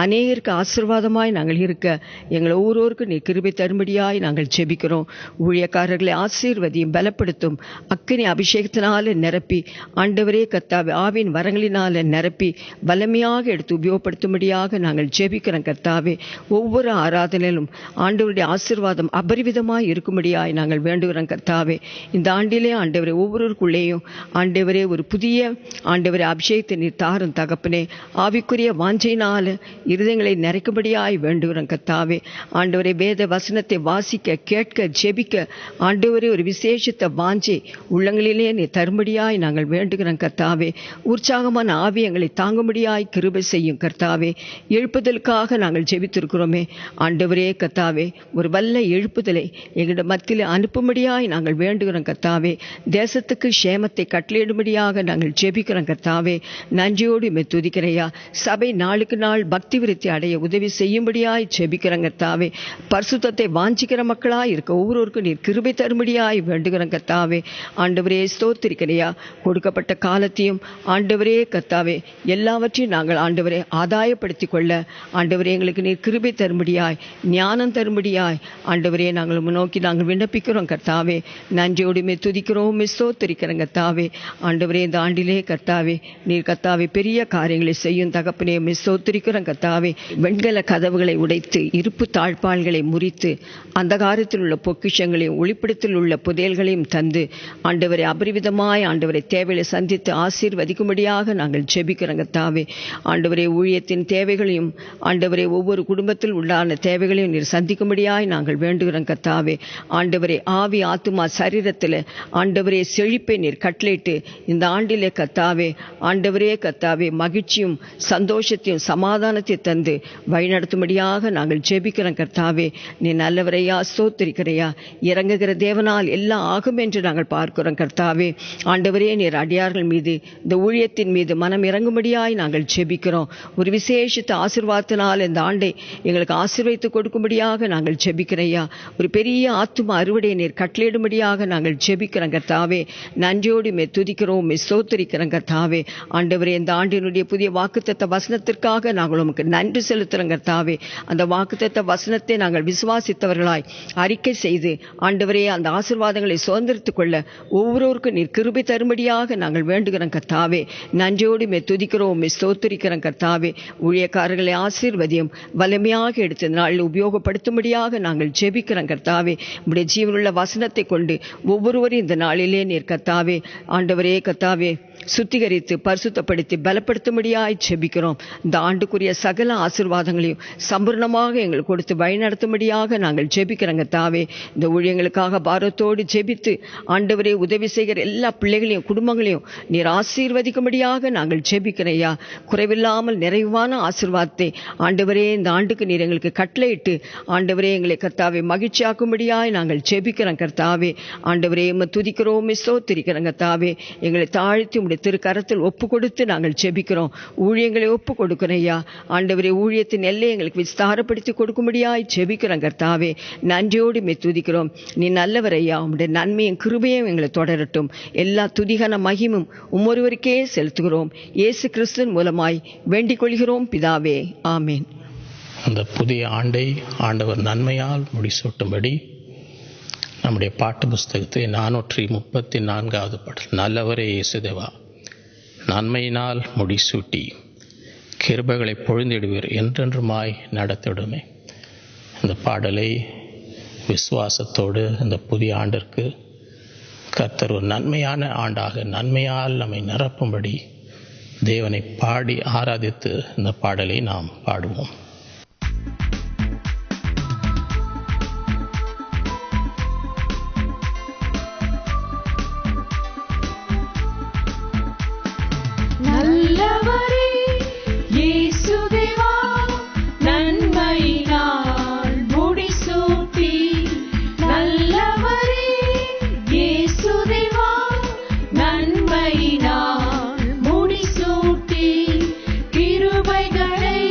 அநேகருக்கு ஆசீர்வாதமாய் நாங்கள் இருக்க எங்கள் ஒவ்வொருவருக்கும் நீ கிருபை தரும்படியாய் நாங்கள் ஜெபிக்கிறோம். ஊழியக்காரர்களை ஆசீர்வதியும், பலப்படுத்தும், அக்கினி அபிஷேகத்தினால நிரப்பி, ஆண்டவரே கர்த்தாவே ஆவின் வரங்களினால நிரப்பி வல்லமையாக எடுத்து உபயோகப்படுத்தும்படியாக நாங்கள் ஜெபிக்கிறோம். கர்த்தாவே ஒவ்வொரு ஆராதனையிலும் ஆண்டவருடைய ஆசீர்வாதம் அபரிவிதமாய் இருக்கும்படியாய் நாங்கள் வேண்டுகிறோம். கர்த்தாவே இந்த ஆண்டிலே ஆண்டவரே ஒவ்வொருவருக்குள்ளேயும் ஆண்டவரே ஒரு புதிய ஆண்டவரே அபிஷேகத்தை நீர் தாரும் தகப்பனே. ஆவிக்குரிய வாஞ்சையினால இருதயங்களை நிறைக்கும்படியாய் வேண்டுகிறோம். கர்த்தாவே ஆண்டவரே வேத வசனத்தை வாசிக்க, கேட்க, ஜெபிக்க ஆண்டவரே ஒரு விசேஷத்தை வாஞ்சை உள்ளங்களிலே நீ தரும்படியாய் நாங்கள் வேண்டுகிறோம். கர்த்தாவே உற்சாகமான ஆவி எங்களை தாங்கும்படியாய் கிருபை செய்யும். கர்த்தாவே எழுப்புதலுக்காக நாங்கள் ஜெபித்திருக்கிறோமே ஆண்டவரே கர்த்தாவே, ஒரு வல்ல எழுப்புதலை எங்களுடைய மத்தியில் அனுப்பும்படியாய் நாங்கள் வேண்டுகிறோம். கர்த்தாவே தேசத்துக்கு சேமத்தை கட்டளையிடும்படியாக நாங்கள் ஜெபிக்கிறோம். கர்த்தாவே நன்றியோடு துதிக்கிறையா. சபை நாளுக்கு நாள் பக்தி விருத்தி அடைய உதவி செய்யும்படியாய் ஜெபிக்கிறோம். கர்த்தாவே பரிசுத்தத்தை வாஞ்சிக்கிற மக்களாய் இருக்க ஒவ்வொருவருக்கும் நீர் கிருபை தரும்படியாய் வேண்டுகிறோம். கர்த்தாவே ஆண்டவரே ஸ்தோத்திரிக்கிறையா. கொடுக்கப்பட்ட காலத்தையும் ஆண்டவரே கர்த்தாவே எல்லாவற்றையும் நாங்கள் ஆண்டவரே ஆதாயப்படுத்திக் கொள்ள ஆண்டவரே எங்களுக்கு நீர் கிருபை தரும்படியாய், ஞானம் தரும்படியாய் ஆண்டவரே நாங்கள் நோக்கி நாங்கள் விண்ணப்பிக்கிறோம். கர்த்தாவே நன்றியோடுமே துதிக்கிறோம், ஸ்தோத்திரிக்கிறோம். கர்த்தாவே ஆண்டவரே இந்த ஆண்டிலே கர்த்தாவே நீர் கர்த்தாவே பெரிய காரியங்களை செய்யும் தகப்பனே ஸ்தோத்திரிக்கிறோம். கர்த்தாவே வெண்கல கதவுகளை உடைத்து, இருப்பு தாழ்பால்களை முறித்து, அந்தகாரத்தில் உள்ள பொக்கிஷங்களையும் ஒளிப்படத்தில் உள்ள புதையல்களையும் தந்து ஆண்டவரை அபரிவிதமாய் ஆண்டவரை தேவைகளை சந்தித்து ஆசீர்வதிக்கும்படியாக நாங்கள் ஜெபிக்கிறோம். கர்த்தாவே ஆண்டவரே ஊழியத்தின் தேவைகளையும் ஆண்டவரே ஒவ்வொரு குடும்பத்தில் உள்ளான தேவைகளையும் நீர் சந்திக்கும்படியாய் நாங்கள் வேண்டுகிறோம். கர்த்தாவே ஆண்டவரே ஆவி ஆத்துமா சரீரத்தில் ஆண்டவரே செழிப்பை நீர் கட்டளையிட்டு இந்த ஆண்டிலே கர்த்தாவே ஆண்டவரே கர்த்தாவே மகிழ்ச்சியும் சந்தோஷத்தையும் சமாதானத்தையும் தந்து வழிநடத்தும்படியாக நாங்கள் ஜெபிக்கிறோம். கர்த்தாவே நீ நல்லவரையா, ஸ்தோத்திரிக்கிறையா. இறங்குகிற தேவனால் எல்லாம் ஆகும் என்று நாங்கள் பார்க்கிறோம். கர்த்தாவே ஆண்டவரே நீர் அடியார்கள் மீது, இந்த ஊழியத்தின் மீது மனம் இறங்கும்படியாய் நாங்கள் ஜெபிக்கிறோம். ஒரு விசேஷித்த ஆசீர்வாதத்தினால் இந்த ஆண்டை எங்களுக்கு ஆசீர்வதித்து கொடுக்கும்படியாக நாங்கள் ஜெபிக்கிறையா. ஒரு பெரிய ஆத்தும அறுவடையை நீர் கட்டளையிடும்படியாக நாங்கள் ஜெபிக்கிறோம். கர்த்தாவே நன்றியோடு துதிக்கிறோம், ஸ்தோத்திரிக்கிறோம். கர்த்தாவே ஆண்டவரே இந்த ஆண்டினுடைய புதிய வாக்குத்தத்த வசனத்திற்காக நாங்கள் உமக்கு நன்றி செலுத்துகிறோம். கர்த்தாவே அந்த வாக்குத்தத்த வசனத்தை நாங்கள் விசுவாசித்தவர்களாய் அறிக்கை செய்து ஆண்டவரே அந்த ஆசீர்வாதங்களை சுதந்திரித்துக் கொள்ள ஒவ்வொருவருக்கும் நீர் கிருபை தரும்படியாக நாங்கள் வேண்டுகிறோம். கர்த்தாவே நன்றியோடு துதிக்கிறோம், ஸ்தோத்திரிக்கிறோம். கர்த்தாவே ஊழியக்காரர்களை ஆசீர்வதியும், வலிமையாக எடுத்து நாளில் உபயோகப்படுத்தும்படியாக நாங்கள் ஜெபிக்கிறோம். கர்த்தாவே உம்முடைய ஜீவனுள்ள வசனத்தை கொண்டு ஒவ்வொருவரும் இந்த நாளிலே நீர் கர்த்தாவே ஆண்டவரே கர்த்தாவே சுத்திகரித்து பரிசுத்தப்படுத்தி பலப்படுத்தும்படியாய் ஜெபிக்கிறோம். இந்த ஆண்டுக்குரிய சகல ஆசீர்வாதங்களையும் சம்பூர்ணமாக எங்களுக்கு கொடுத்து வழிநடத்தும்படியாக நாங்கள் ஜெபிக்கிறோம். கர்த்தாவே இந்த ஊழியங்களுக்காக பாரத்தோடு ஜெபித்து ஆண்டவரே உதவி செய்கிற எல்லா பிள்ளைகளையும் குடும்பங்களையும் நீர் ஆசீர்வதிக்கும்படியாக நாங்கள் ஜெபிக்கிறையா. குறைவில்லாமல் நிறைவான ஆசீர்வாதத்தை ஆண்டவரே இந்த ஆண்டுக்கு நீர் எங்களுக்கு கட்டளையிட்டு ஆண்டவரே எங்களை கர்த்தாவே மகிழ்ச்சியாக்கும்படியாய் நாங்கள் ஜெபிக்கிறோம். கர்த்தாவே ஆண்டவரே துதிக்கிறோம், ஸ்தோத்திரிக்கிறோம். கர்த்தாவே எங்களை தாழ்த்தி திருக்கரத்தில் ஒப்பு கொடுத்து நாங்கள் ஜெபிக்கிறோம். ஊழியங்களை ஒப்பு கொடுக்கிறோம் ஐயா. ஆண்டவரே ஊழியத்தின் எல்லை எங்களுக்கு விஸ்தாரப்படுத்தி கொடுக்கும்படியாய் ஜெபிக்கிறோம். கர்த்தாவே நன்றியோடு துதிக்கிறோம். நீ நல்லவர் ஐயா. உம்முடைய நன்மையும் கிருபையும் எங்களை தொடரட்டும். எல்லா துதிகன மகிமும் உம்மொருவருக்கே செலுத்துகிறோம். இயேசு கிறிஸ்துவின் மூலமாய் வேண்டிக் கொள்கிறோம் பிதாவே, ஆமேன். அந்த புதிய ஆண்டை ஆண்டவர் நன்மையால் முடிசூட்டும்படி நம்முடைய பாட்டு புஸ்தகத்தை 434வது பாடல், நல்லவரே இயேசுதேவா நன்மையினால் முடிசூட்டி கிருபைகளை பொழிந்திடுவீர் என்றென்றுமாய் நடத்திடுமே. இந்த பாடலை விசுவாசத்தோடு இந்த புதிய ஆண்டிற்கு கர்த்தர் ஒரு நன்மையான ஆண்டாக நன்மையால் நம்மை நிரப்பும்படி தேவனை பாடி ஆராதித்து இந்த பாடலை நாம் பாடுவோம். நல்லவரே இயேசுதேவா நன்மையினால் முடிசூட்டி, நல்லவரே இயேசுதேவா நன்மையினால் முடிசூட்டி, கிருபைகளை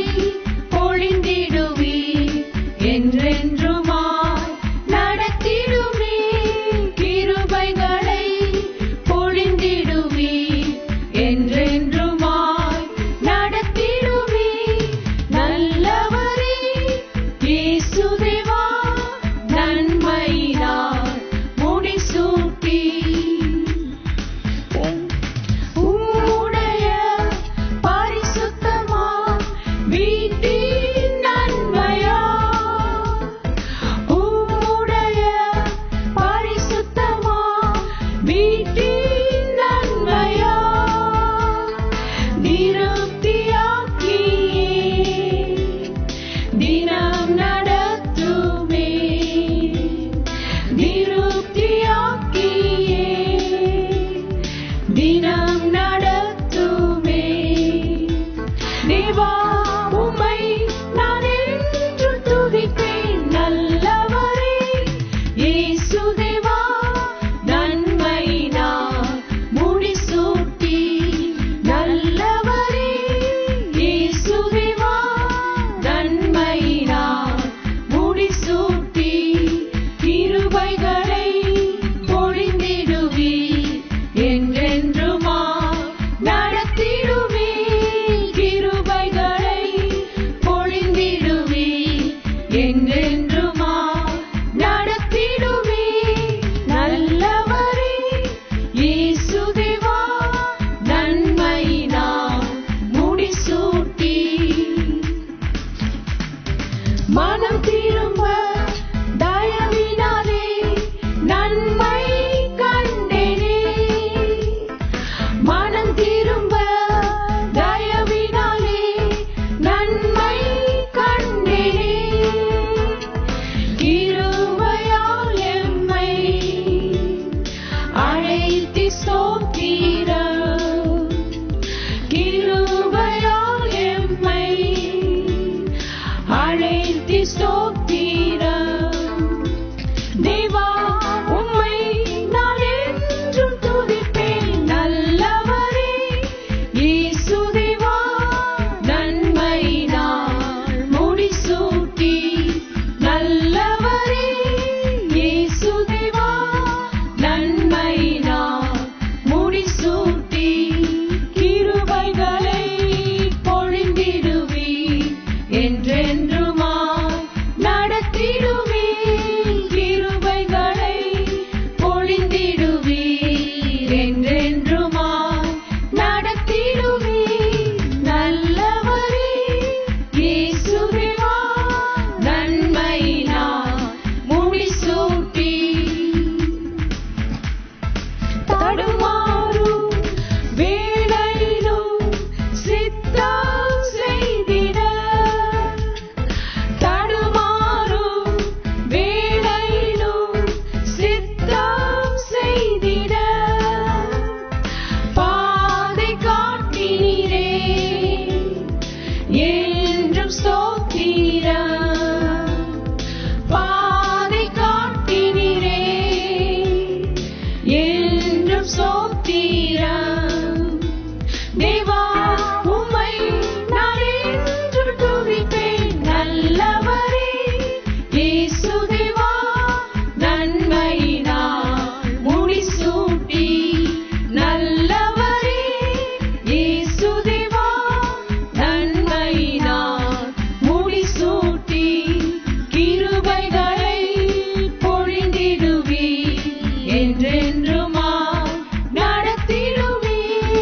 என்றென்றுமாய் நடத்திடுவீர்.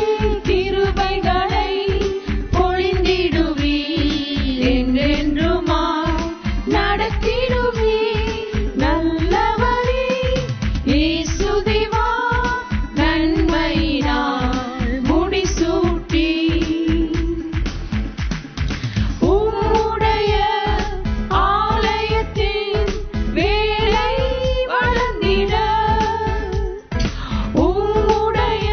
கிருபைகளை பொழிந்திடுவீர். என்றென்றுமாய் நடத்திடுவீர். நல்லவரே இயேசு தேவா, நன்மையினால் முடிசூட்டி உம்முடைய ஆலயத்தில் வேலை வளர்ந்திட, உம்முடைய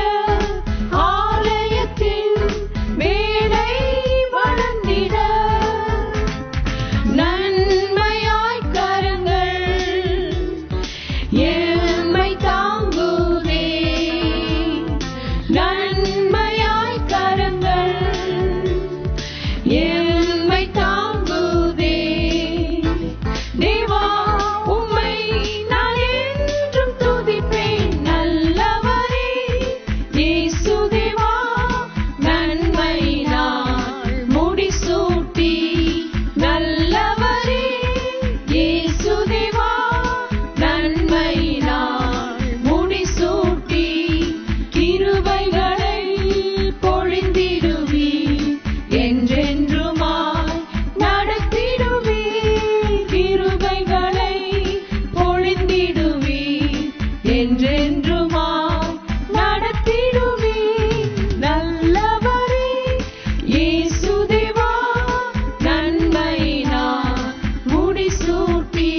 ஆலயத்தில் வேலை வளர்ந்திட, நன்மையாய் கரங்கள் எம்மை தாங்குதே. நன்மையாய் கரங்கள் எம்மை தாங்குதே. தேவா, உம்மை நான் என்றும் துதிப்பேன். நல்லவரே இயேசு தேவா, நன்மையினால் முடிசூட்டி. நல்லவரே இயேசு தேவா, நன்மையினால் முடிசூட்டி. கிருபைகளை பொழிந்திடுவீர். என்றென்றுமாய் நடத்திடுவீர். கிருபைகளை பொழிந்திடுவீர். என்றென்றுமாய் நடத்திடுவீர். நல்லவரே இயேசு தேவா, நன்மையினால் முடிசூட்டி.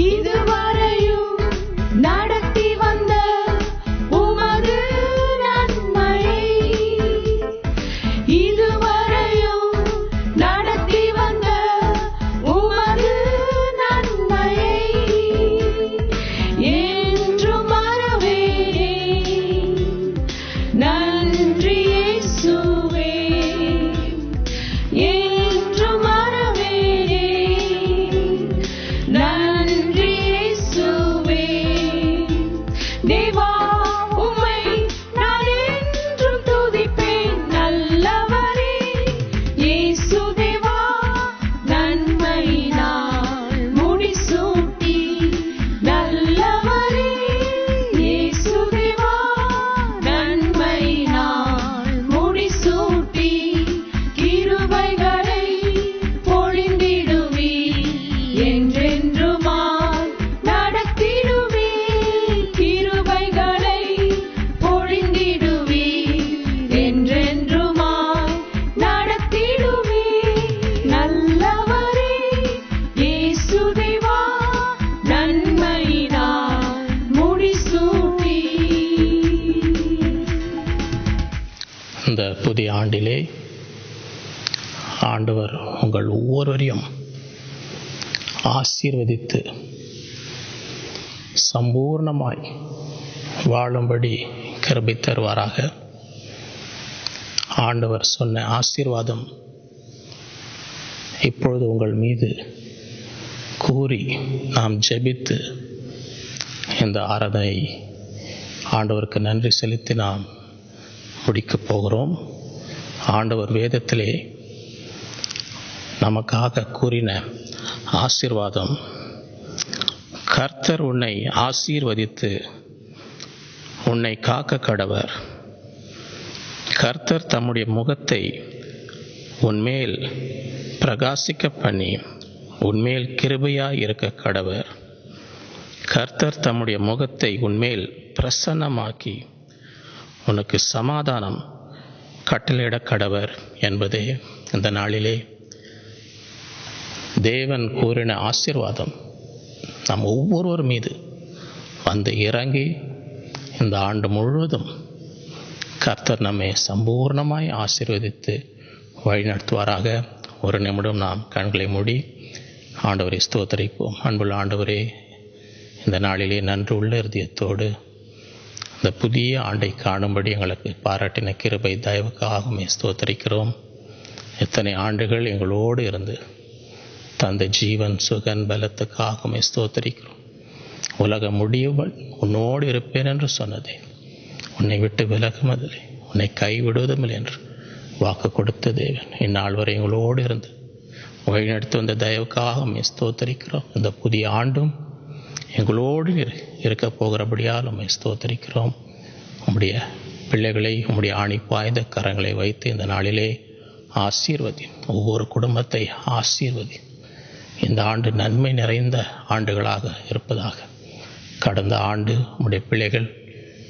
இதுவரையும் நடத்தி வந்த உமது நன்மையை, இதுவரையும் நடத்தி வந்த உமது நன்மையை என்றும் மறவேனே. நன்றி இயேசுவே, என்றும் மறவேனே. நன்றி இயேசுவே. தேவா, உம்மை நான் என்றும் துதிப்பேன். நல்லவரே இயேசு தேவா, நன்மையினால் முடிசூட்டி. நல்லவரே இயேசு தேவா, நன்மையினால் முடிசூட்டி. கிருபைகளை பொழிந்திடுவீர். என்றென்றுமாய் நடத்திடுவீர். கிருபைகளை பொழிந்திடுவீர். என்றென்றுமாய் நடத்திடுவீர். நல்லவரே இயேசு தேவா, நன்மையினால் முடிசூட்டி. இந்த புதிய ஆண்டிலே ஆண்டவர் உங்கள் ஒவ்வொருவரையும் ஆசீர்வதித்து சம்பூர்ணமாய் வாழும்படி கிருபை தருவாராக. ஆண்டவர் சொன்ன ஆசீர்வாதம் இப்பொழுது உங்கள் மீது கூறி நாம் ஜெபித்து இந்த ஆராதனை ஆண்டவருக்கு நன்றி செலுத்தி நாம் முடிக்கப் போகிறோம். ஆண்டவர் வேதத்திலே நமக்காக கூறின ஆசீர்வாதம், கர்த்தர் உன்னை ஆசீர்வதித்து உன்னை காக்க கடவர். கர்த்தர் தம்முடைய முகத்தை உன்மேல் பிரகாசிக்க பண்ணி உன்மேல் கிருபையாய் இருக்க கடவர். கர்த்தர் தம்முடைய முகத்தை உன்மேல் பிரசன்னமாக்கி உனக்கு சமாதானம் கட்டளையிட கடவர் என்பதே இந்த நாளிலே தேவன் கூறின ஆசீர்வாதம் நம் ஒவ்வொருவர் மீது வந்து இறங்கி இந்த ஆண்டு முழுவதும் கர்த்தர் நம்மை சம்பூர்ணமாய் ஆசீர்வதித்து வழிநடத்துவாராக. ஒரு நிமிடம் நாம் கண்களை மூடி ஆண்டவரை ஸ்தோத்தரிப்போம். அன்புள்ள ஆண்டவரே, இந்த நாளிலே நன்றி உள்ள இருதயத்தோடு இந்த புதிய ஆண்டை காணும்படி எங்களுக்கு பாராட்டின கிருபை தயவுக்காகவே ஸ்தோத்தரிக்கிறோம். எத்தனை ஆண்டுகள் எங்களோடு இருந்து தந்த ஜீவன் சுகன் பலத்துக்காகவே ஸ்தோத்தரிக்கிறோம். உலகம் முடியுவள் உன்னோடு இருப்பேன் என்று சொன்னதே, உன்னை விட்டு விலகுவதில்லை, உன்னை கைவிடுவதுமில்லை என்று வாக்கு கொடுத்த தேவன் இந்நாள் வரை எங்களோடு இருந்து வழிநடத்தி வந்த தயவுக்காக ஸ்தோத்தரிக்கிறோம். இந்த புதிய ஆண்டும் எங்களோடு இருக்க போகிறபடியால் உம்மை ஸ்தோத்திரிக்கிறோம். உம்முடைய பிள்ளைகளை உம்முடைய ஆணி பாய்ந்த கரங்களை வைத்து இந்த நாளிலே ஆசீர்வதி. ஒவ்வொரு குடும்பத்தை ஆசீர்வதி. இந்த ஆண்டு நன்மை நிறைந்த ஆண்டுகளாக இருப்பதாக. கடந்த ஆண்டு உம்முடைய பிள்ளைகள்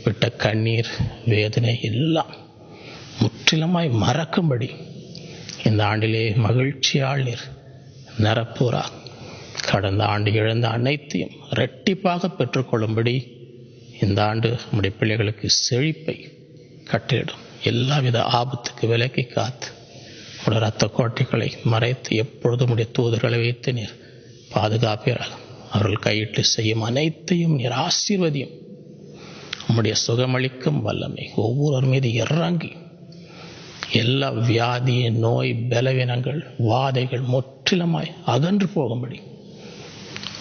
விட்ட கண்ணீர், வேதனை எல்லாம் முற்றிலுமாய் மறக்கும்படி இந்த ஆண்டிலே மகிழ்ச்சியால் நீர் நிரப்புகிறார். கடந்த ஆண்டு இழந்த அனைத்தையும் இரட்டிப்பாக பெற்றுக்கொள்ளும்படி இந்த ஆண்டு உம்முடைய பிள்ளைகளுக்கு செழிப்பை கட்டிடும். எல்லாவித ஆபத்துக்கு விலக்கி காத்து உடைய இரத்த கோட்டைகளை மறைத்து எப்பொழுதும் உடைய தூதர்களை வைத்து நீர் பாதுகாப்பீராக. அவர்கள் கையிட்டு செய்யும் அனைத்தையும் நீர் ஆசீர்வதியும். உம்முடைய சுகமளிக்கும் வல்லமை ஒவ்வொருவர் மீது இறங்கி எல்லா வியாதி, நோய், பலவீனங்கள், வாதைகள் முற்றிலுமாய் அகன்று போகும்படி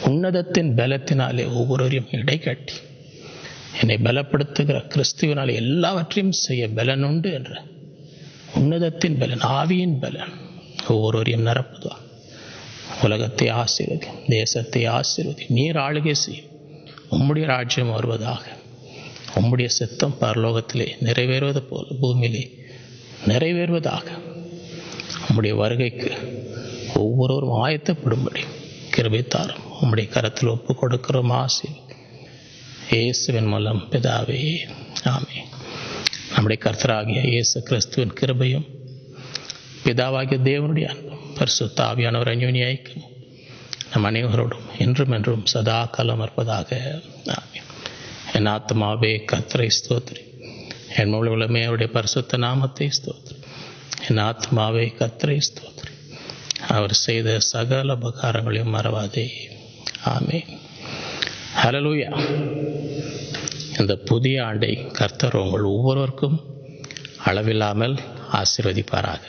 உன்னதத்தின் பலத்தினாலே ஒவ்வொருவரையும் இடைக்கட்டி என்னை பலப்படுத்துகிற கிறிஸ்துவினால் எல்லாவற்றையும் செய்ய பலன் உண்டு என்ற உன்னதத்தின் பலன், ஆவியின் பலன் ஒவ்வொருவரையும் நிரப்புதா. உலகத்தை ஆசீர்வதி, தேசத்தை ஆசீர்வதி. நீர் ஆளுகை செய்யும். உம்முடைய ராஜ்யம் வருவதாக. உம்முடைய சித்தம் பரலோகத்திலே நிறைவேறுவது போல பூமியிலே நிறைவேறுவதாக. உம்முடைய வருகைக்கு ஒவ்வொருவரும் ஆயத்தப்படும்படி கிருபை தாரும். உம்முடைய கரத்தில் ஒப்பு கொடுக்கிறோம். ஆசீர்வதி. இயேசுவின் மூலம் பிதாவே, ஆமென். நம்முடைய கர்த்தராகிய இயேசு கிறிஸ்துவின் கிருபையும் பிதாவாகிய தேவனுடைய அன்பும் பரிசுத்த ஆவியானவர் அந்யோன்ய ஐக்கியமும் நம் அனைவரோடும் என்றும் என்றும் சதா காலம் இருப்பதாக. ஆமென். என் ஆத்மாவே கர்த்தரை ஸ்தோத்திரி. என் முழு உலகமே அவருடைய பரிசுத்த நாமத்தை ஸ்தோத்திரி. என் ஆத்மாவே கர்த்தரை ஸ்தோத்திரி. அவர் செய்த சகல உபகாரங்களையும் மறவாதே. ஆமென். ஹல்லேலூயா. இந்த புதிய ஆண்டை கர்த்தர் உங்கள் ஒவ்வொருவருக்கும் அளவில்லாமல் ஆசீர்வதிப்பாராக.